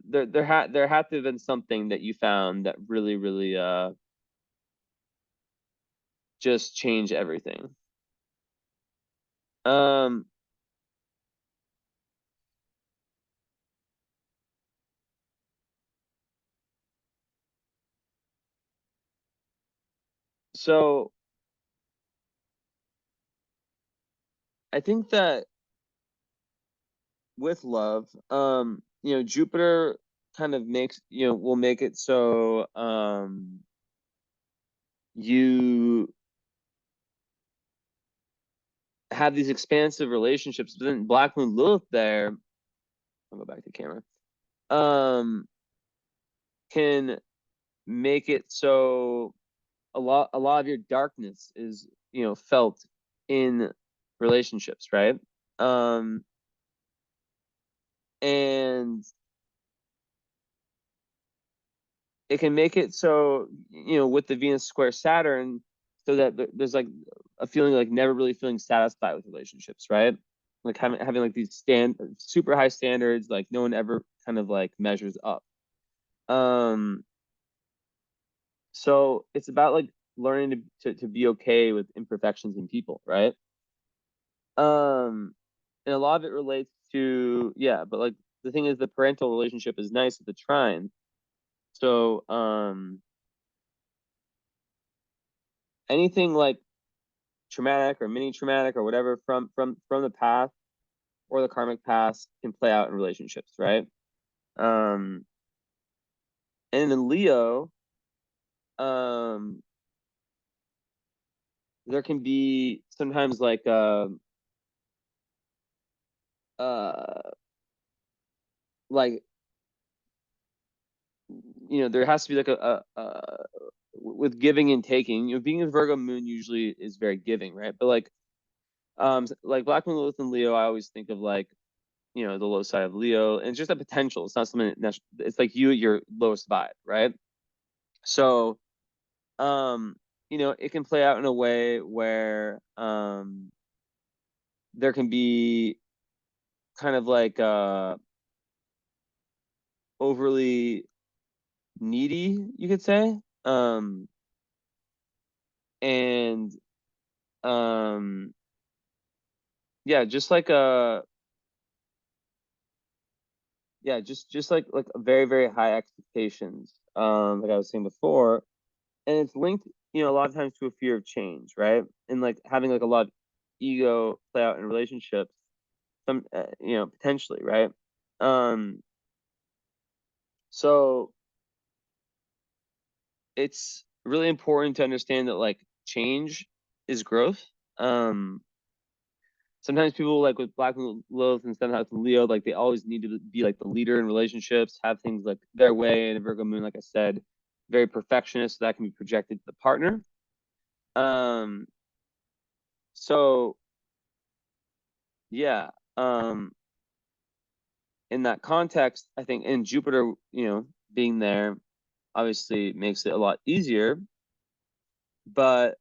there had to have been something that you found that really, really just changed everything. Um, So I think that with love, Jupiter kind of will make it so you have these expansive relationships, but then Black Moon Lilith there, I'll go back to camera, um, can make it so a lot of your darkness is, felt in relationships, right? Um, and it can make it so, with the Venus square Saturn, so that there's like a feeling like never really feeling satisfied with relationships, right? Like having like these super high standards, like no one ever kind of like measures up. Um, so it's about like learning to be okay with imperfections in people, right? Um, and a lot of it relates to, yeah, but like the thing is the parental relationship is nice at the trine. So anything like traumatic or mini traumatic or whatever from the past or the karmic past can play out in relationships, right? Um, and in Leo, um, there can be sometimes like uh like there has to be like with giving and taking. Being a Virgo moon usually is very giving, right? But like Black Moon Lilith and Leo, I always think of like the low side of Leo, and it's just a potential. It's not something it's like you at your lowest vibe, right? So it can play out in a way where there can be kind of like overly needy, you could say. And um yeah, just like just like a very, very high expectations, like I was saying before. And it's linked, a lot of times to a fear of change, right? And like having like a lot of ego play out in relationships, potentially, right? Um, so it's really important to understand that like change is growth. Um, Sometimes people like with Black Lilith and sometimes with Leo, like they always need to be like the leader in relationships, have things like their way. And Virgo Moon, like I said, very perfectionist, so that can be projected to the partner. Um, so yeah, in that context, I think in Jupiter, being there obviously makes it a lot easier. But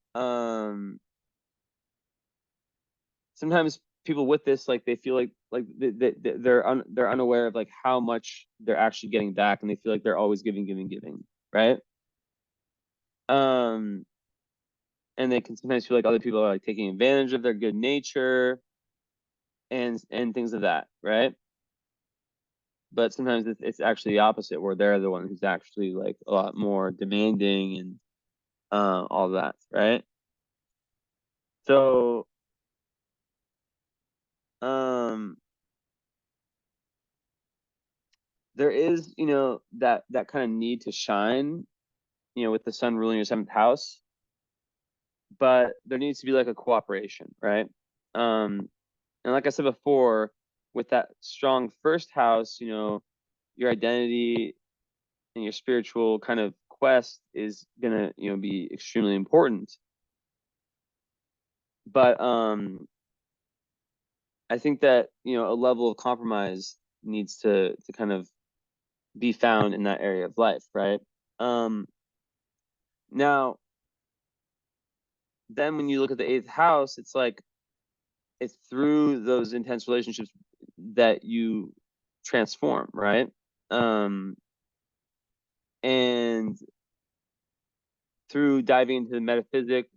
sometimes people with this, like they feel like they're unaware of like how much they're actually getting back, and they feel like they're always giving, right? Um, and they can sometimes feel like other people are like taking advantage of their good nature and things of that, right? But sometimes it's actually the opposite, where they're the one who's actually like a lot more demanding and all that, right? So um there is, that kind of need to shine, with the sun ruling your seventh house, but there needs to be like a cooperation, right? And like I said before, with that strong first house, your identity and your spiritual kind of quest is gonna, be extremely important. But I think that, a level of compromise needs to kind of be found in that area of life, right? Um, Now, then when you look at the eighth house, it's like it's through those intense relationships that you transform, right? Um, and through diving into the metaphysics,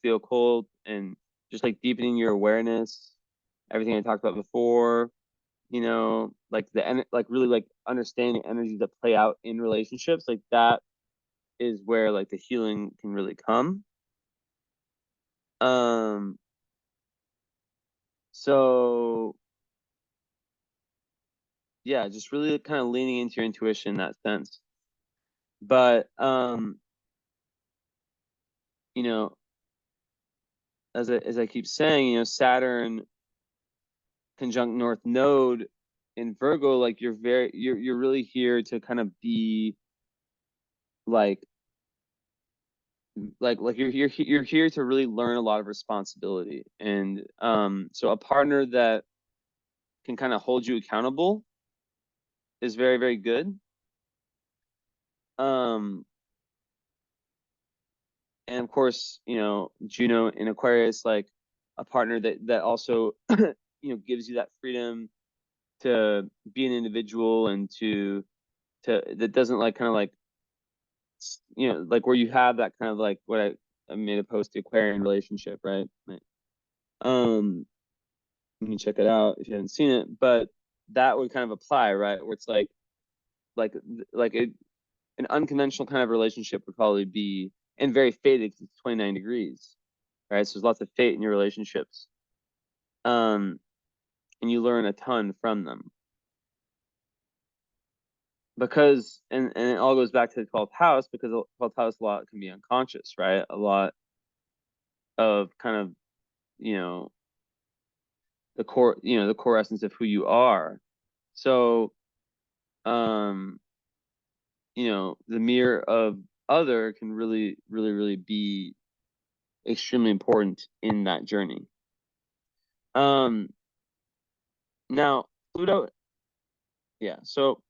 the occult, and just like deepening your awareness, everything I talked about before, like like really like understanding energies that play out in relationships, like that is where like the healing can really come. So yeah, just really kind of leaning into your intuition in that sense. But you know, as I keep saying, Saturn conjunct North Node in Virgo, like you're really here to kind of be like you're here to really learn a lot of responsibility. And so a partner that can kind of hold you accountable is very, very good. And of course, Juno in Aquarius, like a partner that also gives you that freedom to be an individual and to that doesn't like kind of like like where you have that kind of like what I made a post to Aquarian relationship, right? Um, you can check it out if you haven't seen it, but that would kind of apply, right? Where it's like like a, an unconventional kind of relationship would probably be and very fated because it's 29 degrees, right? So there's lots of fate in your relationships. And you learn a ton from them because and it all goes back to the 12th house because the 12th house a lot can be unconscious, right? A lot of kind of you know the core essence of who you are. So um the mirror of other can really really really be extremely important in that journey. um Now Pluto, yeah, so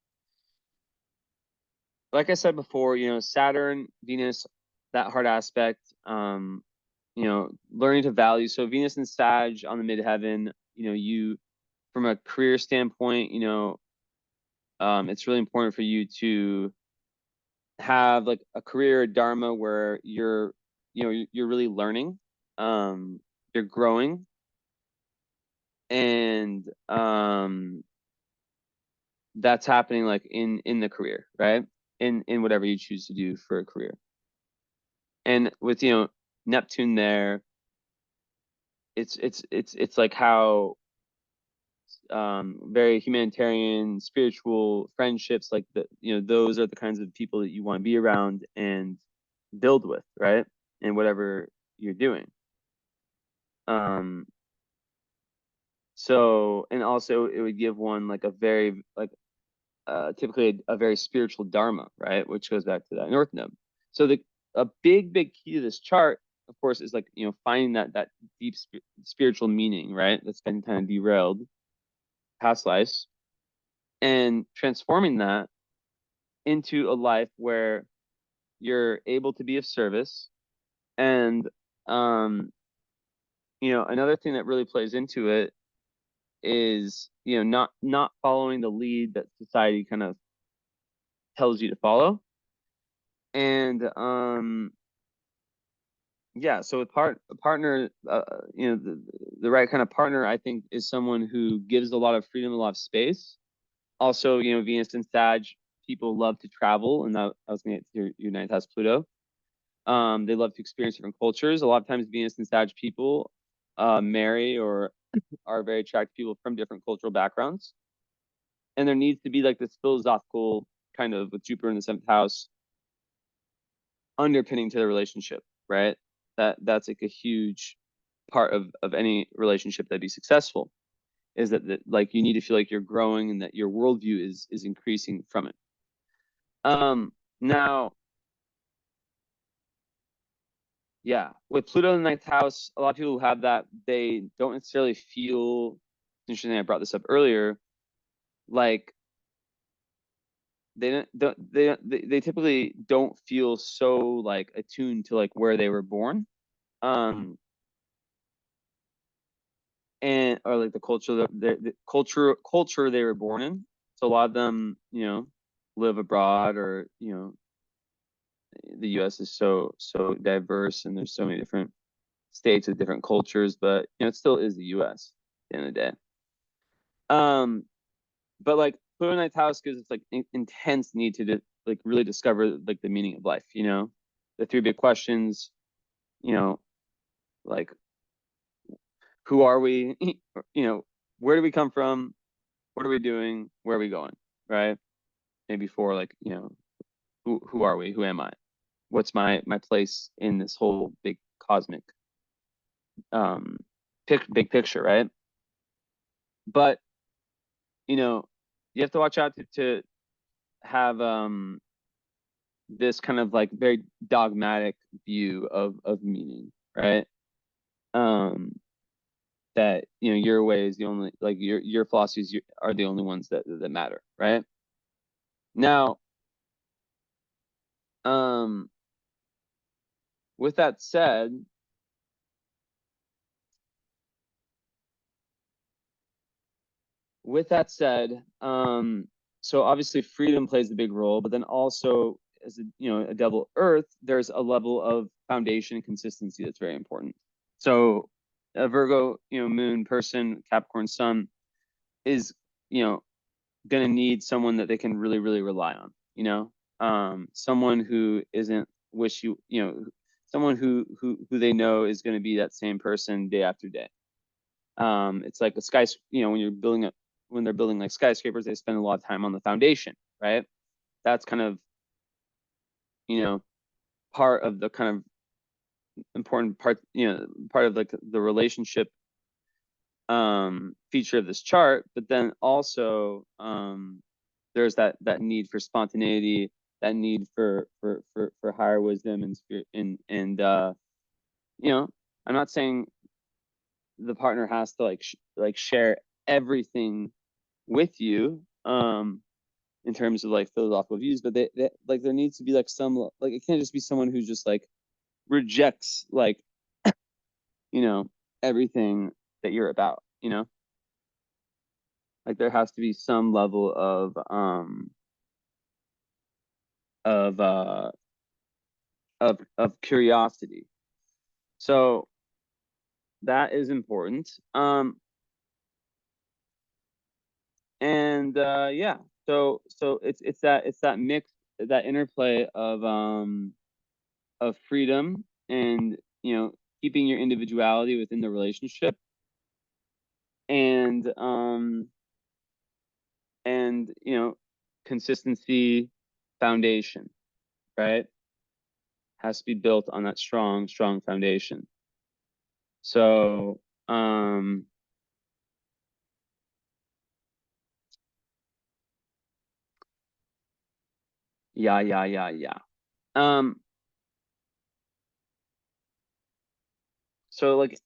like I said before, Saturn, Venus, that hard aspect, learning to value. So Venus and Sag on the midheaven, you from a career standpoint, it's really important for you to have like a career dharma where you're really learning, you're growing, and that's happening like in the career, right? In whatever you choose to do for a career. And with Neptune there, it's like how very humanitarian, spiritual friendships, like those are the kinds of people that you want to be around and build with, right? In whatever you're doing. So, and also it would give one like a very like typically a very spiritual dharma, right? Which goes back to that North Node. So a big key to this chart, of course, is like finding that deep spiritual meaning, right? That's been kind of derailed past lives, and transforming that into a life where you're able to be of service. And another thing that really plays into it is not following the lead that society kind of tells you to follow. And yeah, so with a partner, the right kind of partner, I think, is someone who gives a lot of freedom, a lot of space. Also, Venus and Sag, people love to travel, and that I was going to get to your ninth house Pluto. They love to experience different cultures. A lot of times, Venus and Sag people marry or are very attracted to people from different cultural backgrounds. And there needs to be like this philosophical kind of with Jupiter in the seventh house underpinning to the relationship, right? That's like a huge part of any relationship that'd be successful is that like you need to feel like you're growing and that your worldview is increasing from it. Now, yeah, with Pluto in the ninth house, a lot of people who have that, they don't necessarily feel, interesting, I brought this up earlier, like they typically don't feel so like attuned to like where they were born. And or like the culture the culture they were born in. So a lot of them, live abroad, or the US is so diverse and there's so many different states with different cultures, but it still is the US at the end of the day. But like Pluto ninth house gives us like intense need to like really discover like the meaning of life, the three big questions, you know like, who are we? You know, where do we come from? What are we doing? Where are we going? Right? Maybe for like, you know, who are we? Who am I? What's my place in this whole big cosmic um big picture, right? But you know, you have to watch out to have this kind of like very dogmatic view of meaning, right? Um, that you know your way is the only, like your philosophies are the only ones that matter, right? Now, um, with that said, with that said, so obviously freedom plays a big role, but then also as a, you know, a double Earth, there's a level of foundation and consistency that's very important. So a Virgo, you know, moon person, Capricorn sun is, you know, going to need someone that they can really, really rely on, you know, someone who isn't you know, someone who they know is going to be that same person day after day. It's like you know, when you're building up, when they're building like skyscrapers, they spend a lot of time on the foundation, right? That's kind of, you know, part of the kind of important part, you know, part of like the relationship feature of this chart. But then also there's that need for spontaneity, that need for higher wisdom and spirit, and you know, I'm not saying the partner has to like share everything with you in terms of like philosophical views, but they like there needs to be like some, like it can't just be someone who just like rejects like, you know, everything that you're about, you know, like there has to be some level of uh of curiosity. So that is important. And yeah, so it's that mix, that interplay of freedom and, you know, keeping your individuality within the relationship, and you know, consistency, foundation, right? Has to be built on that strong foundation. So yeah. Um so like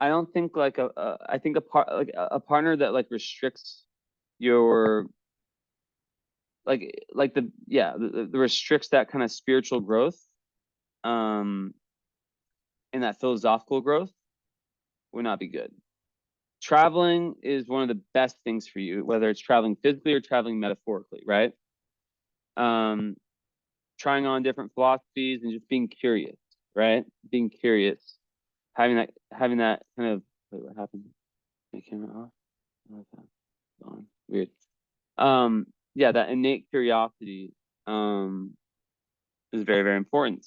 I don't think like I think a partner that like restricts your like the yeah the restricts that kind of spiritual growth um and that philosophical growth would not be good. Traveling is one of the best things for you, whether it's traveling physically or traveling metaphorically, right? Um, trying on different philosophies and just being curious, right? Being curious, having that kind of, wait, what happened? My camera off? Okay. On. Weird. Yeah, that innate curiosity is very, very important.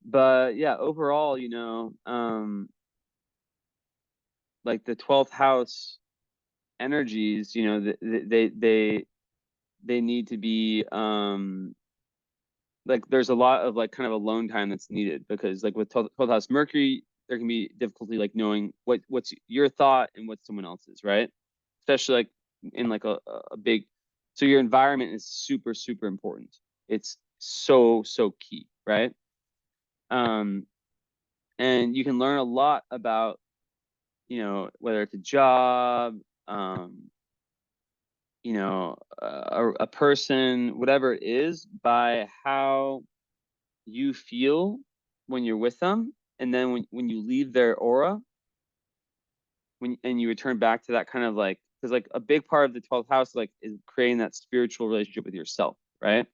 But yeah, overall, you know, like the 12th house energies, you know, they need to be like there's a lot of like kind of alone time that's needed, because like with 12th house Mercury, there can be difficulty like knowing what's your thought and what's someone else's, right? Especially like in like a big, so your environment is super important. It's so key, right? um and you can learn a lot about, you know, whether it's a job, um you know, a person, whatever it is, by how you feel when you're with them, and then when you leave their aura, when and you return back to that kind of like, because like a big part of the 12th house like is creating that spiritual relationship with yourself, right?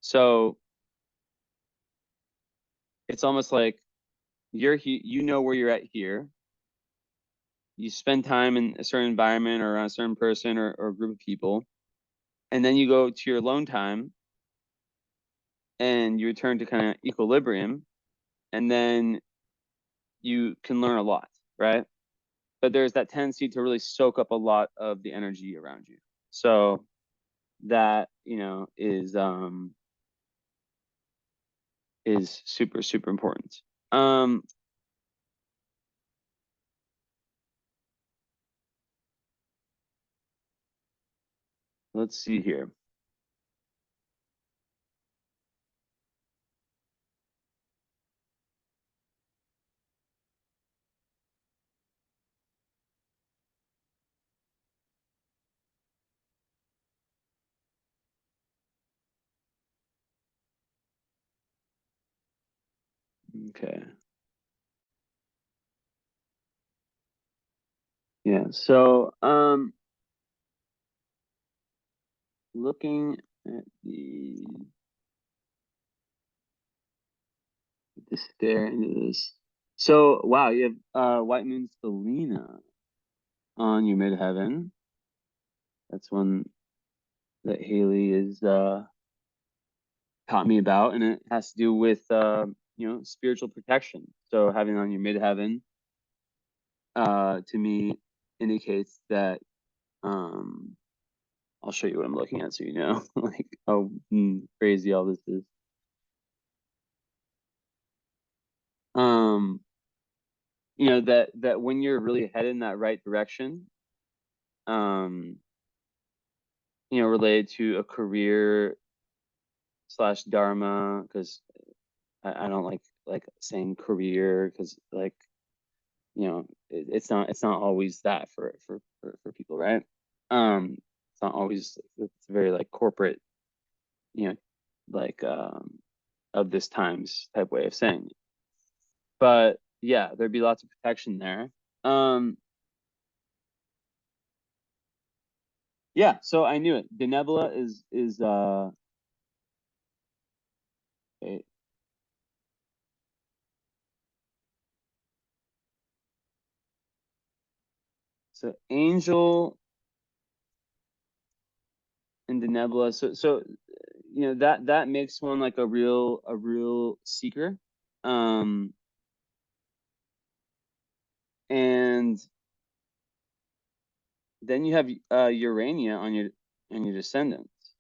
So it's almost like you know where you're at here, you spend time in a certain environment or around a certain person or group of people, and then you go to your alone time, and you return to kind of equilibrium, and then you can learn a lot, right? But there's that tendency to really soak up a lot of the energy around you. So that, is super, super important. Let's see here. Okay. Yeah. So, looking at the stare into this. So, wow, you have White Moon Selena on your midheaven. That's one that Haley is taught me about, and it has to do with spiritual protection. So having on your midheaven to me indicates that I'll show you what I'm looking at so you know like how crazy all this is. Um that when you're really headed in that right direction, um related to a career slash dharma, because I don't like saying career, because like it's not always that for people, right? It's not always, it's very like corporate, you know like of this times type way of saying it. But yeah, there'd be lots of protection there. Yeah, so I knew it. The nebula is a, so angel and the nebula. So that makes one like a real seeker. Um and then you have Urania on your descendants,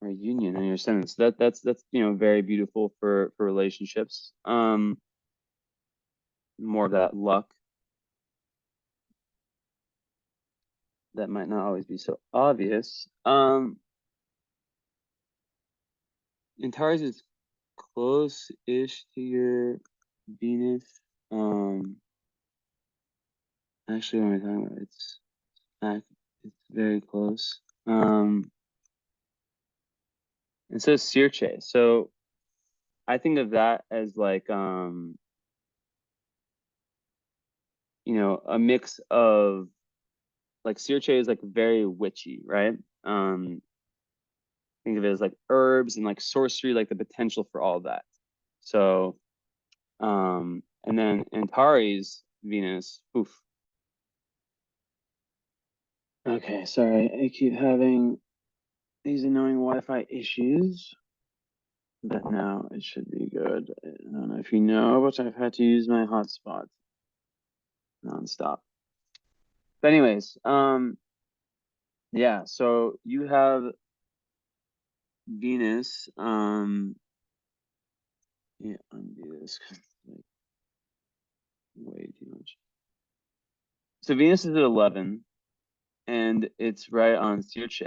or union on your descendants. That's very beautiful for relationships. More of that luck that might not always be so obvious. Antares is close-ish to your Venus. Actually, what am I talking about? It's very close. And so is Circe. So I think of that as like a mix of, like, Circe is like very witchy, right? Think of it as like herbs and like sorcery, like the potential for all of that. So and then Antares Venus, oof. Okay, sorry, I keep having these annoying Wi-Fi issues, but now it should be good. I don't know if you know, but I've had to use my hotspot nonstop. But anyways, yeah, so you have Venus, yeah, undo this 'cause it's like way too much. So Venus is at 11, and it's right on Circe,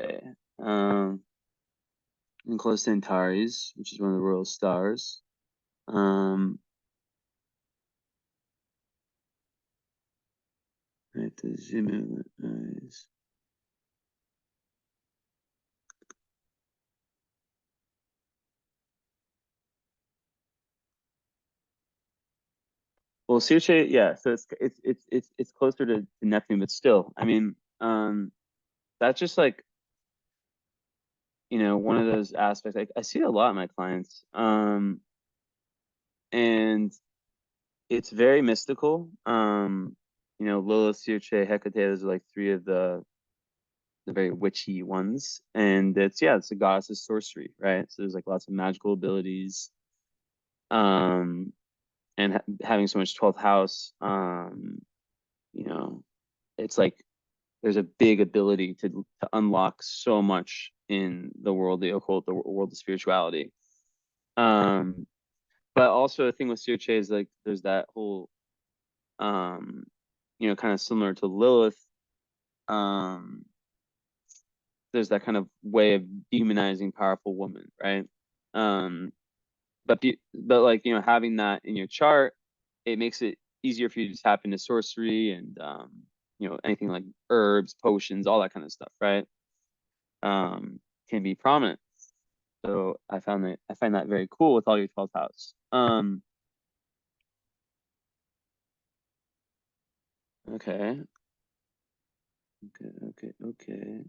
and close to Antares, which is one of the royal stars. I have to zoom in on the eyes. Well, Circe, yeah. So it's closer to Neptune, but still, I mean, that's just like one of those aspects. I see it a lot in my clients, and it's very mystical. Lilith, Circe, Hecate, those are like three of the the very witchy ones. And it's the goddess of sorcery, right? So there's like lots of magical abilities. And having so much 12th house, you know, it's like there's a big ability to unlock so much in the world, the occult, the world of spirituality. But also the thing with Searche is like there's that whole kind of similar to Lilith, um, there's that kind of way of demonizing powerful women, right? Um, but like having that in your chart, it makes it easier for you to tap into sorcery and anything like herbs, potions, all that kind of stuff, right? Can be prominent. So I find that very cool with all your 12th house. Okay. Okay.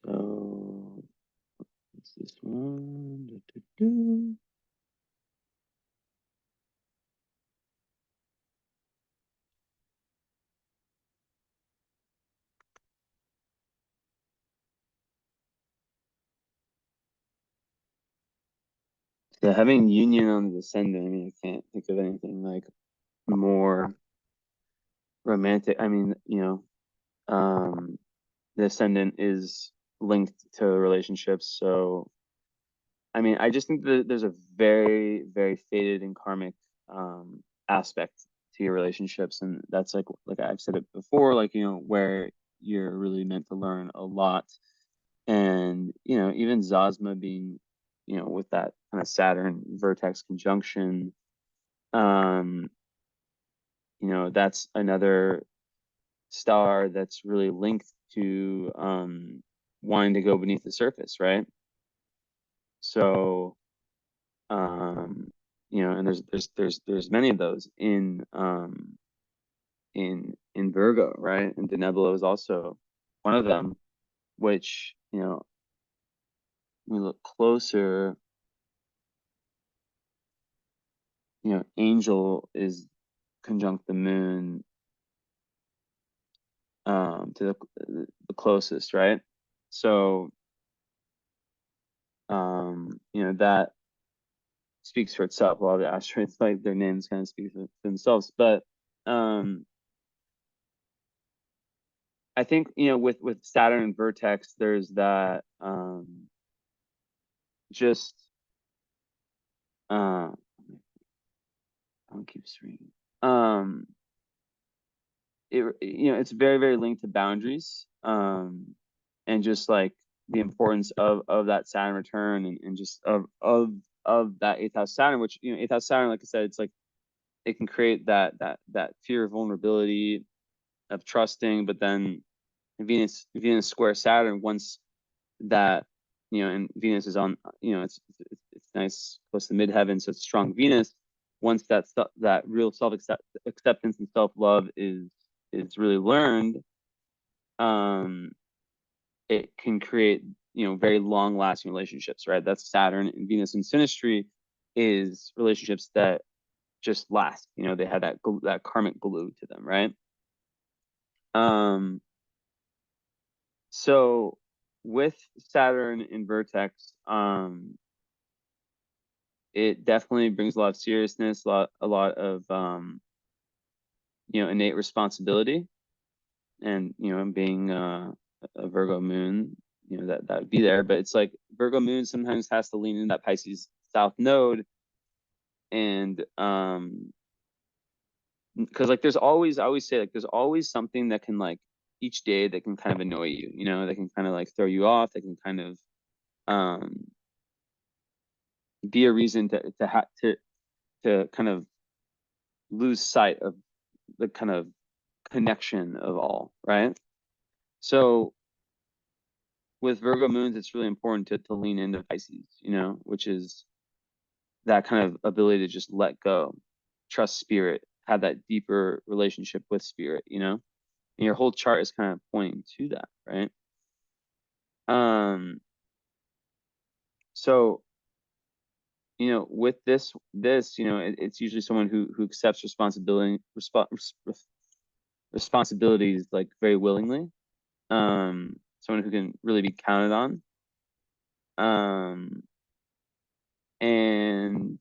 So what's this one? So having union on the descendant, I mean, I can't think of anything like more romantic. I mean, the ascendant is linked to relationships. So, I mean, I just think that there's a very, very fated and karmic aspect to your relationships. And that's like I've said it before, like, where you're really meant to learn a lot. And, even Zosma being, with that kind of Saturn vertex conjunction, um, that's another star that's really linked to wanting to go beneath the surface, right? So, and there's many of those in Virgo, right? And Denebula is also one of them, which, we look closer, Angel is conjunct the moon to the closest, right? So that speaks for itself. A lot of the asteroids, like their names kind of speak for themselves. But I think with Saturn and Vertex, there's that just I don't keep screaming. It's very, very linked to boundaries, and just like the importance of that Saturn return, and just of that eighth house Saturn, which eighth house Saturn, like I said, it's like it can create that fear of vulnerability, of trusting, but then Venus square Saturn, once that and Venus is on, it's nice close to midheaven, so it's strong Venus. Once that real self acceptance and self love is really learned, it can create very long lasting relationships, right? That's Saturn and Venus in synastry is relationships that just last. They have that karmic glue to them, right? So with Saturn in Vertex, it definitely brings a lot of seriousness, a lot of innate responsibility, and being a Virgo moon, that would be there. But it's like Virgo moon sometimes has to lean in that Pisces South node, and because like there's always, I always say, like there's always something that can, like, each day that can kind of annoy you, that can kind of like throw you off, that can kind of um be a reason to kind of lose sight of the kind of connection of all, right? So with Virgo moons, it's really important to lean into Pisces, which is that kind of ability to just let go, trust spirit, have that deeper relationship with spirit, and your whole chart is kind of pointing to that, right? Um, so with this, it's usually someone who accepts responsibilities like very willingly. Someone who can really be counted on. Um, and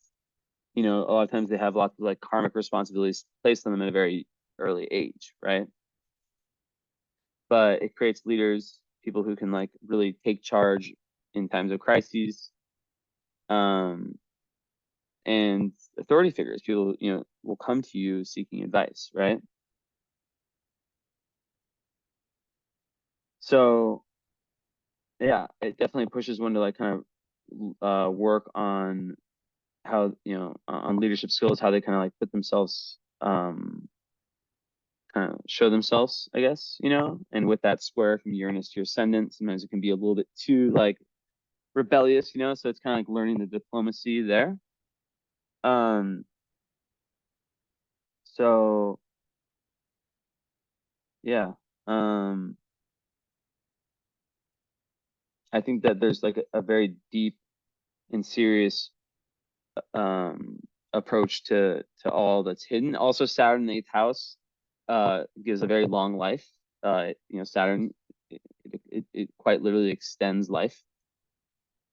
a lot of times they have lots of like karmic responsibilities placed on them at a very early age, right? But it creates leaders, people who can like really take charge in times of crises, um, and authority figures. People, will come to you seeking advice, right? So yeah, it definitely pushes one to like kind of work on how on leadership skills, how they kind of like put themselves kind of show themselves, I guess, and with that square from Uranus to your ascendant, sometimes it can be a little bit too like rebellious, so it's kind of like learning the diplomacy there. um so yeah, um I think that there's like a very deep and serious um approach to all that's hidden. Also, Saturn in the eighth house gives a very long life. Saturn, it quite literally extends life.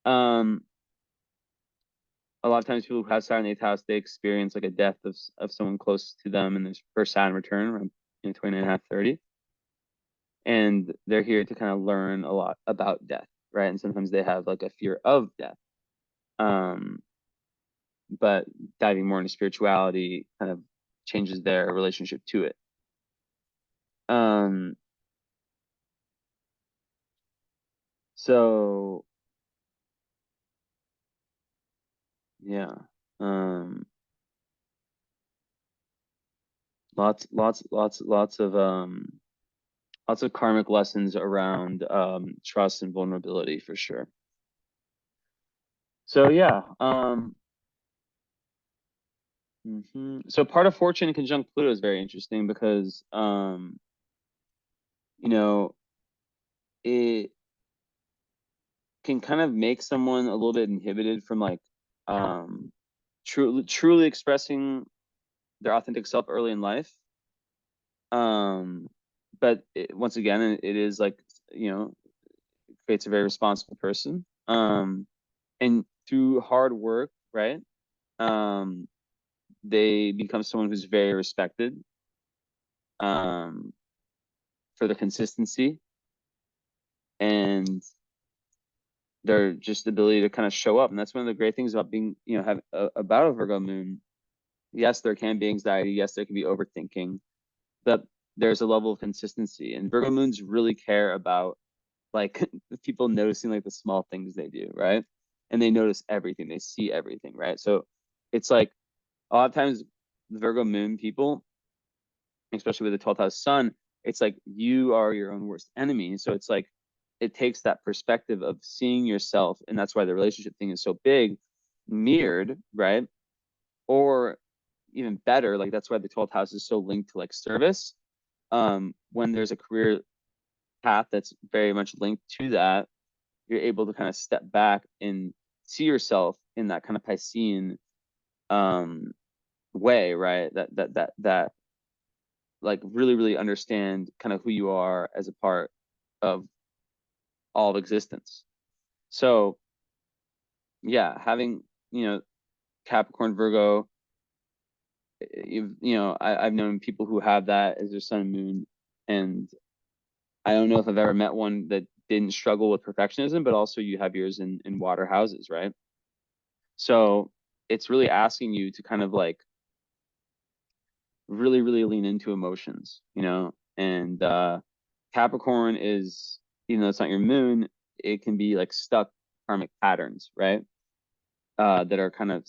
um a lot of times people who have Saturn in the eighth house, they experience like a death of someone close to them in their first Saturn return around 29 and a half, 30. And they're here to kind of learn a lot about death, right? And sometimes they have like a fear of death. um but diving more into spirituality kind of changes their relationship to it. um so yeah, um lots of karmic lessons around trust and vulnerability for sure. So yeah. So part of fortune conjunct Pluto is very interesting because you know it can kind of make someone a little bit inhibited from like um truly expressing their authentic self early in life. But once again, it is like, you know creates a very responsible person. And through hard work, right? um they become someone who's very respected um for the consistency and their just ability to kind of show up. And that's one of the great things about being, have about a Virgo moon. Yes, there can be anxiety. Yes, there can be overthinking, but there's a level of consistency. And Virgo moons really care about like people noticing like the small things they do, right? And they notice everything. They see everything, right? So it's like a lot of times the Virgo moon people, especially with the 12th house sun, it's like you are your own worst enemy. So it's like it takes that perspective of seeing yourself, and that's why the relationship thing is so big, mirrored, right? Or even better, like that's why the 12th house is so linked to like service. When there's a career path that's very much linked to that, you're able to kind of step back and see yourself in that kind of Piscean um way, right? That like really understand kind of who you are as a part of all of existence. So yeah, having, Capricorn, Virgo, I've known people who have that as their sun and moon, and I don't know if I've ever met one that didn't struggle with perfectionism, but also you have yours in water houses, right? So it's really asking you to kind of like really lean into emotions, and Capricorn is, even though it's not your moon, it can be like stuck karmic patterns, right? That are kind of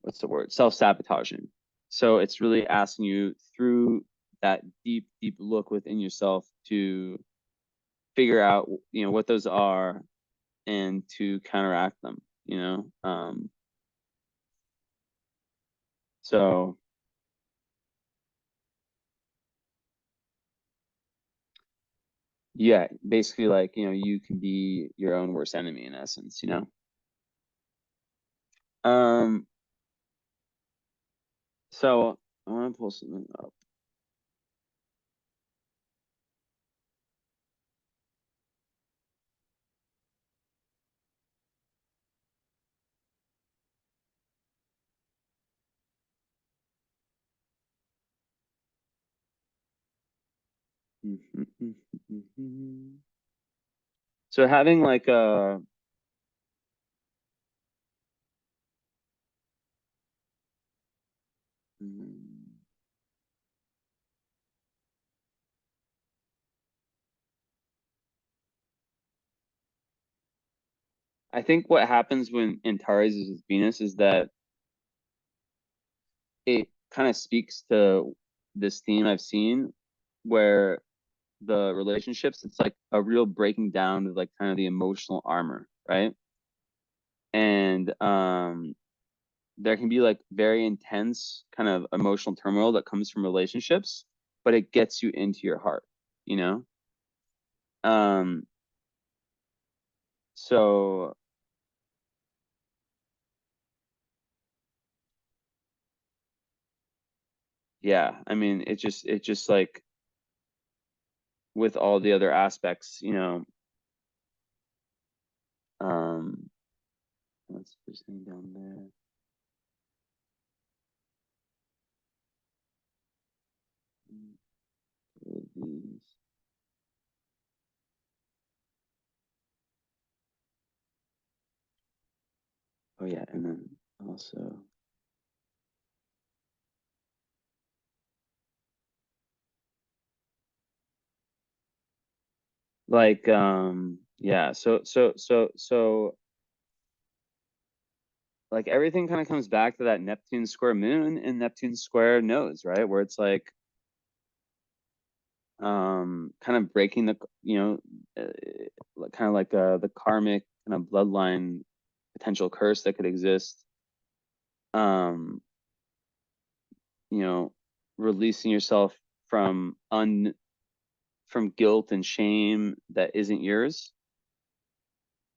what's the word? Self-sabotaging. So it's really asking you through that deep look within yourself to figure out, what those are and to counteract them, so yeah, basically like, you can be your own worst enemy in essence. Um, so I want to pull something up. So having like a I think what happens when Antares is with Venus is that it kind of speaks to this theme I've seen where the relationships, it's like a real breaking down of like kind of the emotional armor, right? And there can be like very intense kind of emotional turmoil that comes from relationships, but it gets you into your heart, you know? Um, so yeah, I mean, it just like with all the other aspects, um, what's this thing down there? These. Oh yeah, and then also like yeah, so like everything kind of comes back to that Neptune square moon and Neptune square nose, right? Where it's like kind of breaking the kind of like the karmic kind of bloodline potential curse that could exist. Um, you know, releasing yourself from un from guilt and shame that isn't yours,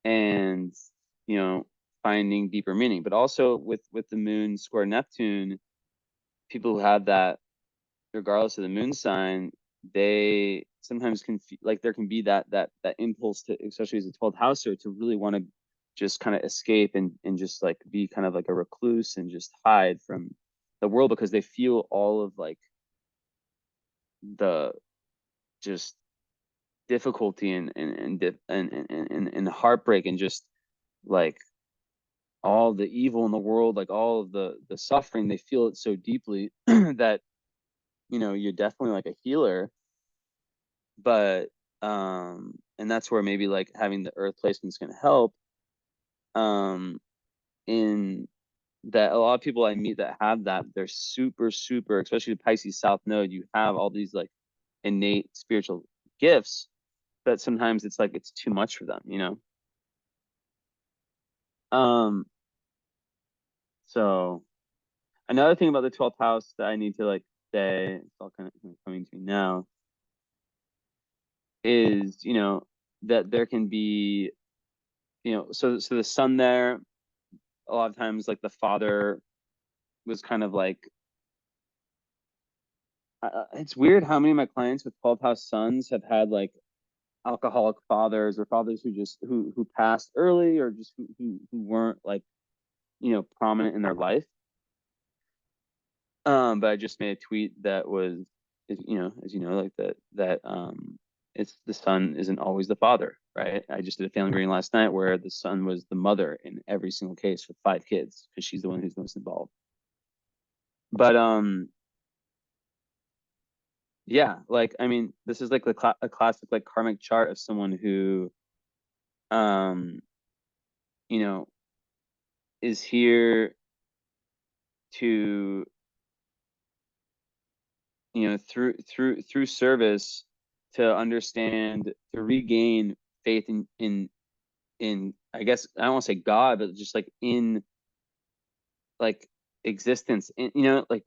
and finding deeper meaning. But also with the moon square Neptune, people who have that, regardless of the moon sign, they sometimes can like there can be that impulse to, especially as a 12th houser, to really want to just kind of escape and just like be kind of like a recluse and just hide from the world because they feel all of like the just difficulty and heartbreak and just like all the evil in the world, like all of the suffering, they feel it so deeply that you're definitely like a healer. But and that's where maybe like having the earth placements can help. Um, in that a lot of people I meet that have that, they're super, super, especially the Pisces South Node, you have all these like innate spiritual gifts, but sometimes it's like it's too much for them. Um, so another thing about the 12th house that I need to like say, it's all kind of coming to me now, is that there can be so the sun there, a lot of times like the father was kind of like it's weird how many of my clients with 12th house sons have had like alcoholic fathers or fathers who passed early or just who weren't like prominent in their life. But I just made a tweet that was, as you know, like that it's the son isn't always the father, right? I just did a family reading last night where the son was the mother in every single case with 5 kids because she's the one who's most involved. But yeah, like I mean, this is like a classic like karmic chart of someone who um you know is here to through service to understand, to regain faith in I guess I don't want to say God, but just like in like existence, in, like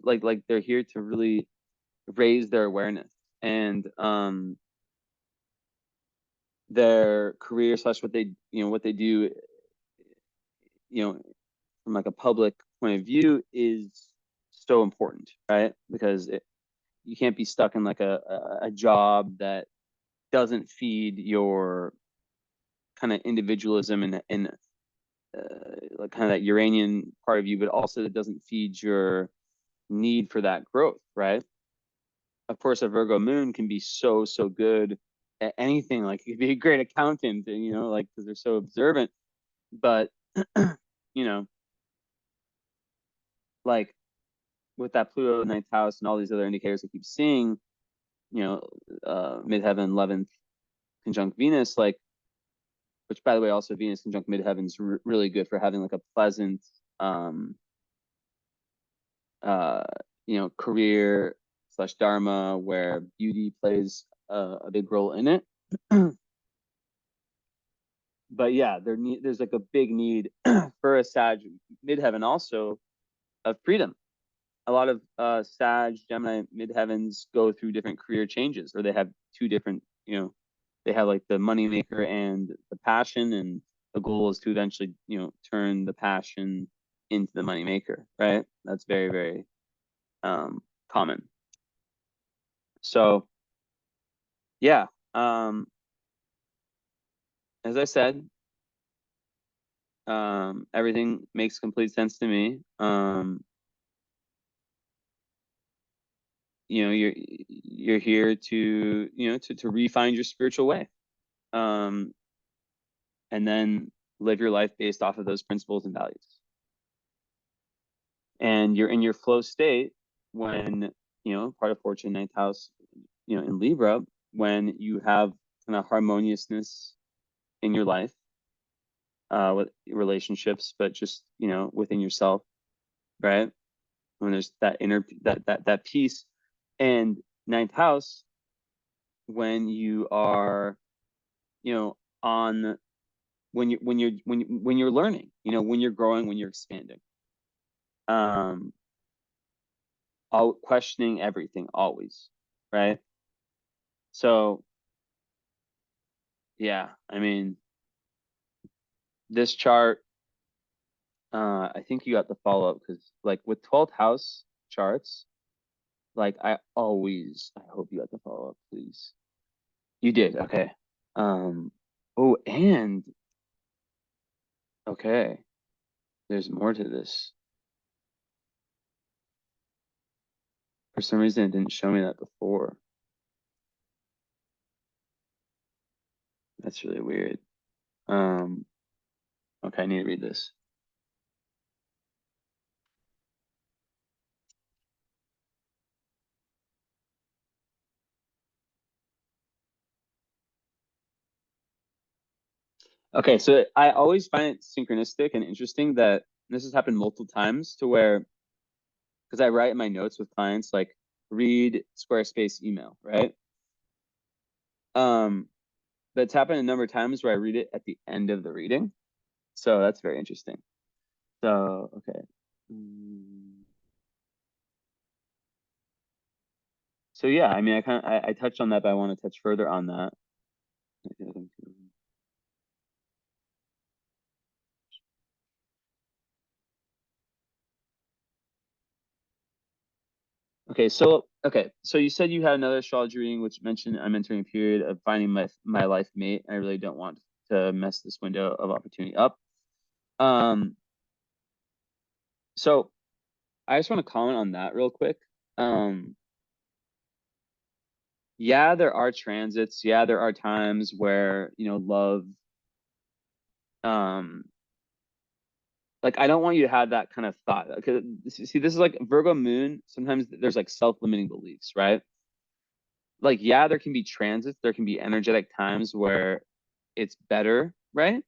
they're here to really raise their awareness and their career slash what they do, you know from like a public point of view is so important, right? Because you can't be stuck in like a job that doesn't feed your kind of individualism and like kind of that Uranian part of you, but also that doesn't feed your need for that growth, right? Of course, a Virgo moon can be so good at anything. Like you could be a great accountant, and like because they're so observant. But you know, like with that Pluto ninth house and all these other indicators I keep seeing, midheaven 11th conjunct Venus, like, which by the way, also Venus conjunct midheaven is really good for having like a pleasant, um, uh, career slash dharma where beauty plays a big role in it. But yeah, there's like a big need for a Sag midheaven also of freedom. A lot of Sag Gemini midheavens go through different career changes, or they have two different, they have like the money maker and the passion, and the goal is to eventually, turn the passion into the money maker, right? That's very, very common. So yeah, as I said, everything makes complete sense to me. You're here to, to refine your spiritual way, um, and then live your life based off of those principles and values. And you're in your flow state when, part of fortune ninth house, in Libra, when you have kind of harmoniousness in your life, with relationships, but just, within yourself, right? When there's that inner, that peace. And ninth house, when you are, on, when you're learning, when you're growing, when you're expanding, um all questioning everything always, right? So yeah, I mean, this chart, I think you got the follow up, because like with 12th house charts, like I hope you got the follow up, please. You did, okay. Oh, and okay, there's more to this. For some reason, it didn't show me that before. That's really weird. Okay, I need to read this. Okay, so I always find it synchronistic and interesting that this has happened multiple times, to where, because I write in my notes with clients like, read Squarespace email, right? But it's happened a number of times where I read it at the end of the reading. So that's very interesting. So, okay. So yeah, I mean, I touched on that, but I want to touch further on that. Okay, so you said you had another astrology reading which mentioned I'm entering a period of finding my life mate. I really don't want to mess this window of opportunity up. So I just want to comment on that real quick. Yeah, there are transits. Yeah, there are times where, love, um, like I don't want you to have that kind of thought, because see, this is like Virgo moon. Sometimes there's like self-limiting beliefs, right? Like, yeah, there can be transits, there can be energetic times where it's better, right?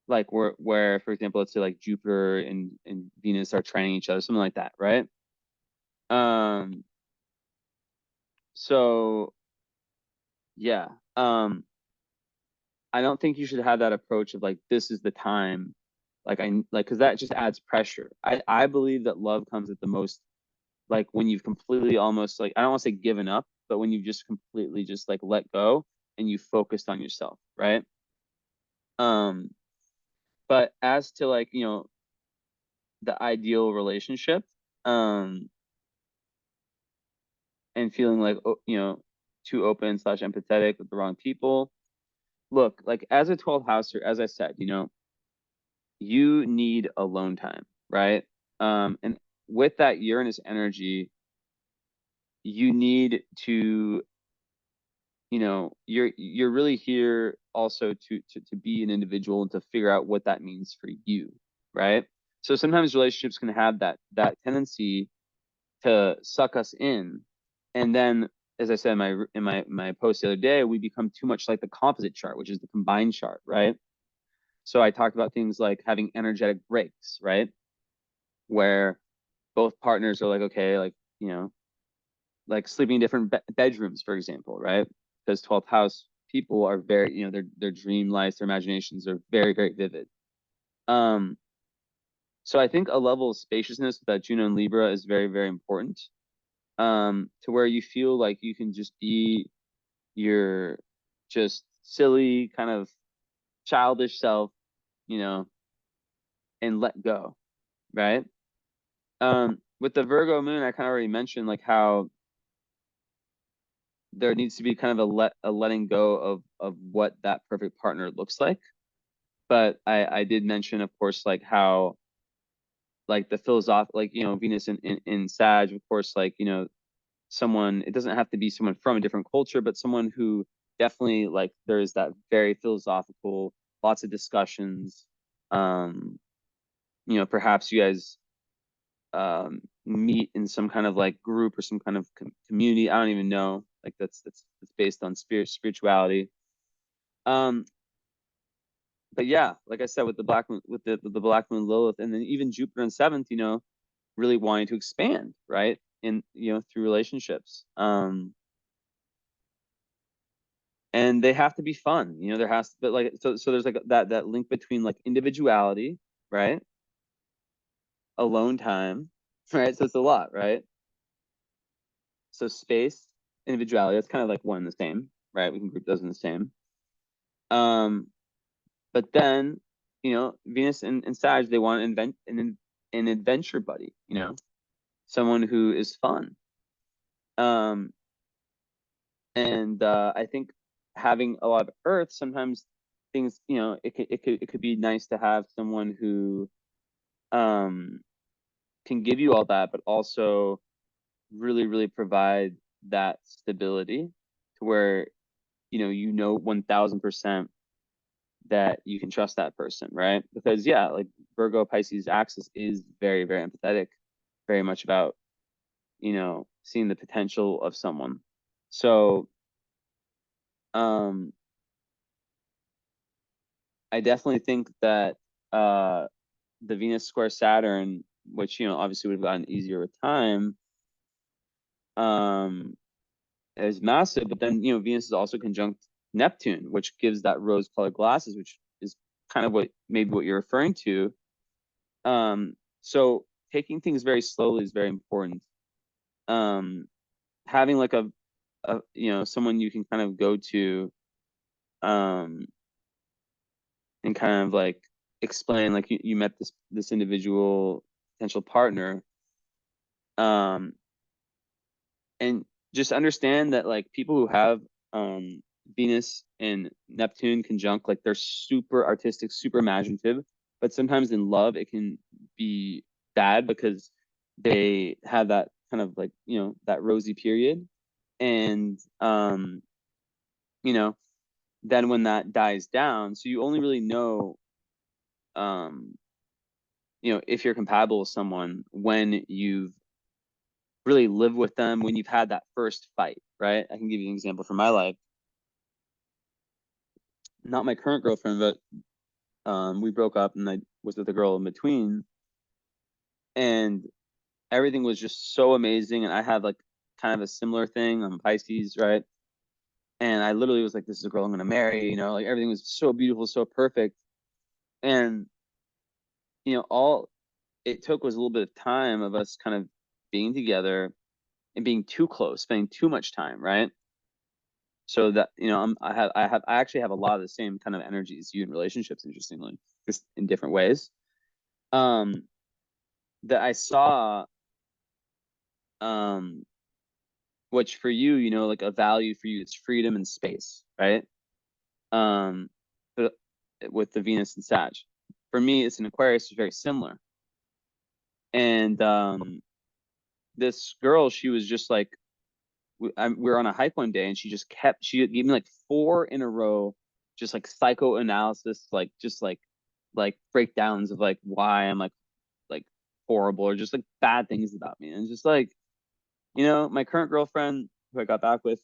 Like where for example, let's say like Jupiter and Venus are trining each other, something like that, right? Um, so yeah. I don't think you should have that approach of like, this is the time, because that just adds pressure. I believe that love comes at the most, like when you've completely, almost like, I don't want to say given up, but when you've just completely just like let go and you focused on yourself, right? um but as to like, the ideal relationship, and feeling like, too open slash empathetic with the wrong people. Look, like as a 12th houser, as I said, you need alone time, right? And with that Uranus energy, you need to, you're really here also to be an individual and to figure out what that means for you, right? So sometimes relationships can have that tendency to suck us in, and then, as I said in my post the other day, we become too much like the composite chart, which is the combined chart, right? So I talked about things like having energetic breaks, right? Where both partners are like, okay, like, like sleeping in different bedrooms, for example, right? Because 12th house people are very, their dream lives, their imaginations are very, very vivid. So I think a level of spaciousness with that Juno and Libra is very, very important. To where you feel like you can just be your just silly kind of childish self, you know, and let go, right? With the Virgo moon, I kind of already mentioned like how there needs to be kind of a letting go of what that perfect partner looks like. But I did mention, of course, like how like the philosoph like, Venus in Sag, of course, like, someone, it doesn't have to be someone from a different culture, but someone who definitely like there's that very philosophical, lots of discussions. Um, perhaps you guys meet in some kind of like group or some kind of community. I don't even know. Like that's based on spirituality. Um, but yeah, like I said, with the black moon, with the black moon Lilith, and then even Jupiter in seventh, really wanting to expand, right? In through relationships. And they have to be fun. There has to, but like so there's like that link between like individuality, right? Alone time, right? So it's a lot, right? So space, individuality, that's kind of like one and the same, right? We can group those in the same. Um, but then, Venus and Sag, they want to invent an adventure buddy, someone who is fun. Um, and I think having a lot of Earth, sometimes things, it could be nice to have someone who um can give you all that, but also really, really provide that stability to where 1000% that you can trust that person, right? Because yeah, like Virgo Pisces axis is very, very empathetic, very much about seeing the potential of someone. So um I definitely think that the Venus square Saturn, which obviously would have gotten easier with time, um is massive. But then Venus is also conjunct Neptune, which gives that rose-colored glasses, which is kind of what maybe what you're referring to. So taking things very slowly is very important. Um, having like a someone you can kind of go to, um, and kind of like explain like you met this individual potential partner, um, and just understand that like people who have Venus and Neptune conjunct, like they're super artistic, super imaginative, but sometimes in love it can be bad because they have that kind of like, that rosy period. And you know, then when that dies down, so you only really know um, if you're compatible with someone when you've really lived with them, when you've had that first fight, right? I can give you an example from my life. Not my current girlfriend, but we broke up and I was with a girl in between, and everything was just so amazing. And I had like kind of a similar thing. I'm a Pisces, right? And I literally was like, this is a girl I'm gonna marry, like everything was so beautiful, so perfect. And all it took was a little bit of time of us kind of being together and being too close, spending too much time, right? So that I actually have a lot of the same kind of energies you in relationships, interestingly, just in different ways. Um, that I saw, um, which for you, like a value for you is freedom and space, right? Um, but with the Venus and Sag. For me, it's an Aquarius, is very similar. And this girl, she was just like, we were on a hike one day, and she gave me like 4 in a row, just like psychoanalysis, like just like breakdowns of like why I'm like horrible, or just like bad things about me. And it's just like, my current girlfriend, who I got back with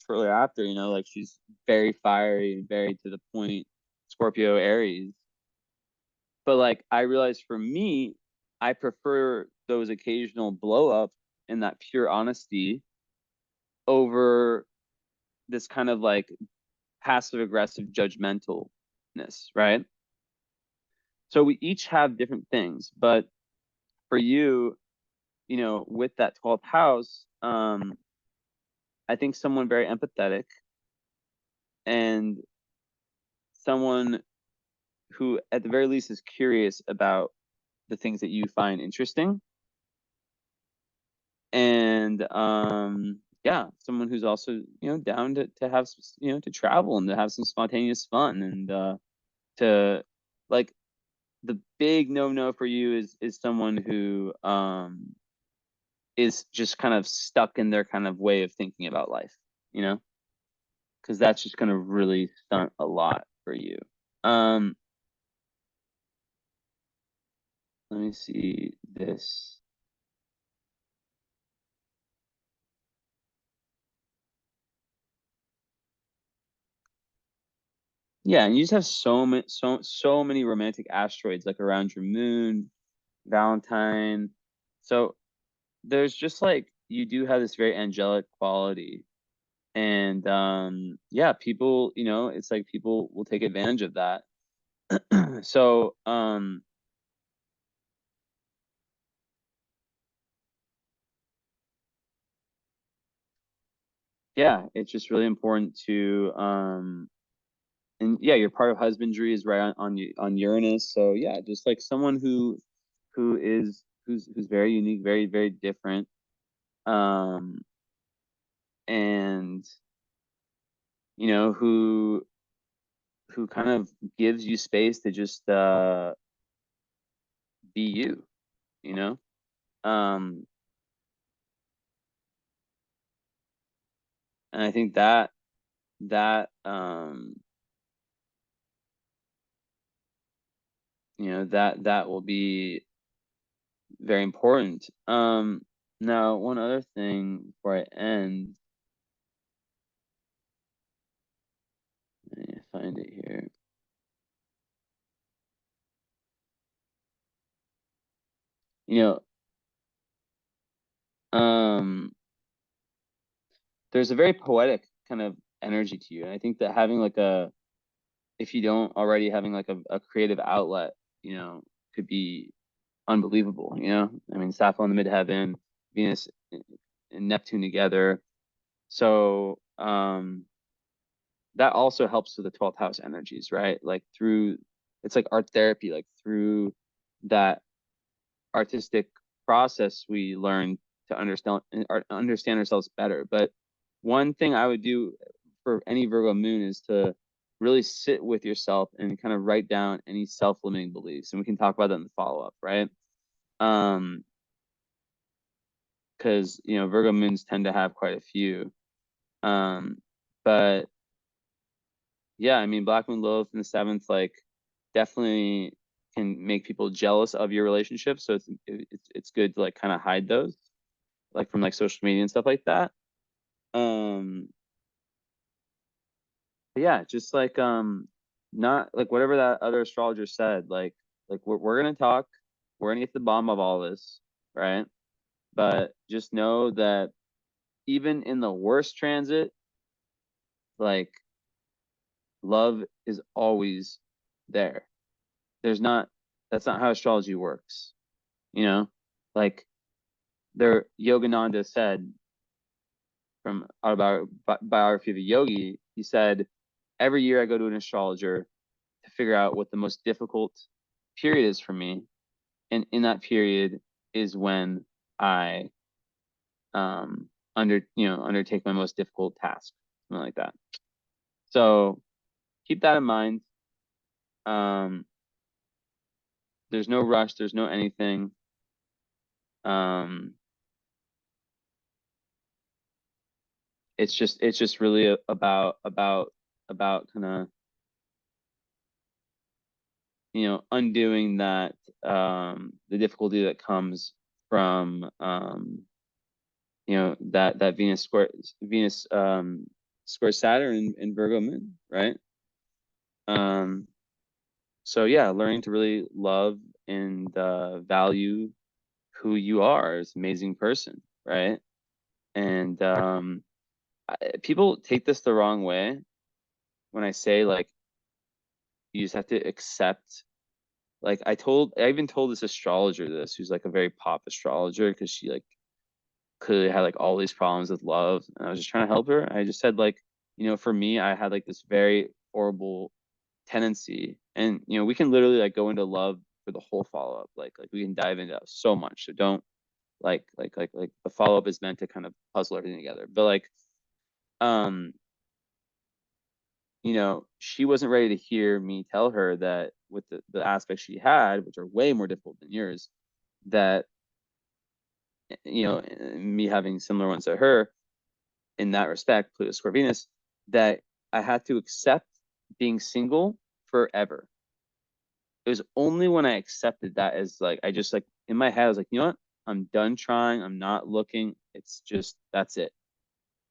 shortly after, like she's very fiery, very to the point, Scorpio, Aries. But like I realized for me, I prefer those occasional blow up and that pure honesty over this kind of like passive aggressive judgmentalness, right? So we each have different things, but for you, with that 12th house, I think someone very empathetic, and someone who at the very least is curious about the things that you find interesting. And yeah, someone who's also, down to have, to travel and to have some spontaneous fun, and to like, the big no for you is someone who is just kind of stuck in their kind of way of thinking about life, because that's just going to really stunt a lot for you. Um, Let me see this. Yeah, and you just have so many romantic asteroids like around your moon, Valentine. So there's just like, you do have this very angelic quality. And yeah, people, it's like people will take advantage of that. So yeah, it's just really important to and yeah, your part of husbandry is right on Uranus. So yeah, just like someone who's very unique, very, very different. Um and who kind of gives you space to just be you, you know? Um and I think that that will be very important. Now, one other thing before I end, let me find it here. You um there's a very poetic kind of energy to you. And I think that having like if you don't already, having like a creative outlet, could be unbelievable. I mean, Sappho in the midheaven, Venus and Neptune together. So that also helps with the 12th house energies, right? Like through, it's like art therapy, like through that artistic process, we learn to understand ourselves better. But one thing I would do for any Virgo moon is to really sit with yourself and kind of write down any self-limiting beliefs, and we can talk about that in the follow-up, right? um because Virgo moons tend to have quite a few. um but yeah, I mean, Black Moon Lilith in the 7th, like, definitely can make people jealous of your relationship. So it's good to like kind of hide those, like from like social media and stuff like that. Um, but yeah, just like not like whatever that other astrologer said. Like we're gonna talk. We're gonna get to the bottom of all this, right? But just know that even in the worst transit, like, love is always there. There's not. That's not how astrology works. You know, like, Yogananda said, from Autobiography of a Yogi, he said, every year I go to an astrologer to figure out what the most difficult period is for me. And in that period, is when I undertake my most difficult task, something like that. So keep that in mind. There's no rush, there's no anything. It's just really about kind of, undoing that, the difficulty that comes from, that Venus square Saturn in Virgo moon, right? So yeah, learning to really love and value who you are as an amazing person, right? And people take this the wrong way when I say, like, you just have to accept. Like, I even told this astrologer this, who's like a very pop astrologer, because she like clearly had like all these problems with love, and I was just trying to help her. I just said, like, for me, I had like this very horrible tendency, and we can literally like go into love for the whole follow-up, like we can dive into so much, so don't like the follow-up is meant to kind of puzzle everything together. But like, um she wasn't ready to hear me tell her that with the aspects she had, which are way more difficult than yours, that me having similar ones to her in that respect, Pluto square Venus, that I had to accept being single forever. It was only when I accepted that, as like, I just, like, in my head, I was like, you know what? I'm done trying. I'm not looking. It's just, that's it.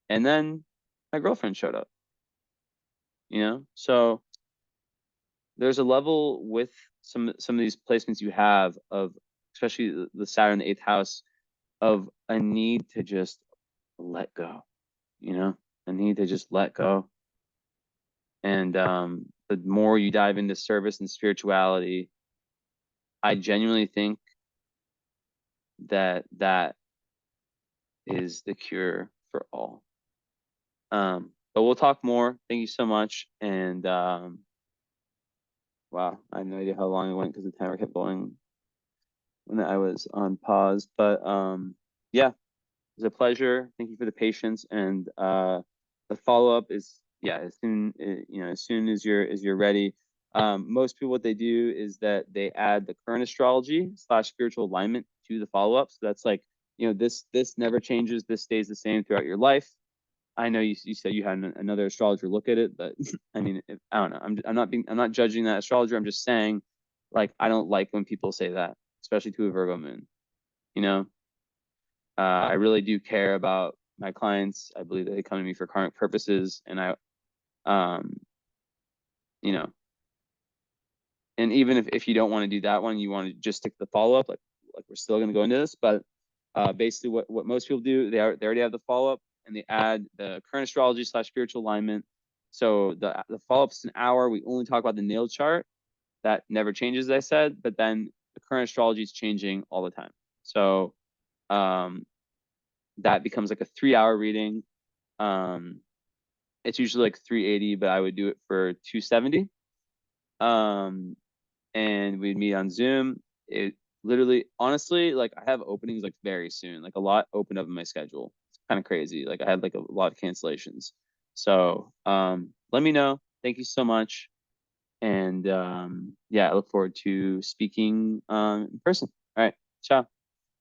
And then my girlfriend showed up, So there's a level with some of these placements you have of, especially the Saturn, the eighth house, of a need to just let go, a need to just let go. And the more you dive into service and spirituality, I genuinely think that is the cure for all. But we'll talk more. Thank you so much. And wow, I have no idea how long it went because the timer kept going when I was on pause. But yeah, it was a pleasure. Thank you for the patience. And the follow-up is, yeah, as soon as you're ready. Most people, what they do is that they add the current astrology / spiritual alignment to the follow-up. So that's like, this never changes. This stays the same throughout your life. I know you said you had another astrologer look at it, but I mean, I don't know. I'm not judging that astrologer. I'm just saying, like, I don't like when people say that, especially to a Virgo moon. I really do care about my clients. I believe that they come to me for karmic purposes, and you know, and even if you don't want to do that one, you want to just stick to the follow-up, like we're still going to go into this, but basically what most people do, they already have the follow-up, and they add the current astrology / spiritual alignment. So the follow-up is an hour. We only talk about the natal chart. That never changes, as I said, but then the current astrology is changing all the time. So that becomes like a 3-hour reading. It's usually like 380, but I would do it for 270. And we'd meet on Zoom. It literally, honestly, like, I have openings like very soon. Like, a lot opened up in my schedule. It's kind of crazy. Like, I had like a lot of cancellations. So let me know. Thank you so much. And yeah, I look forward to speaking in person. All right. Ciao.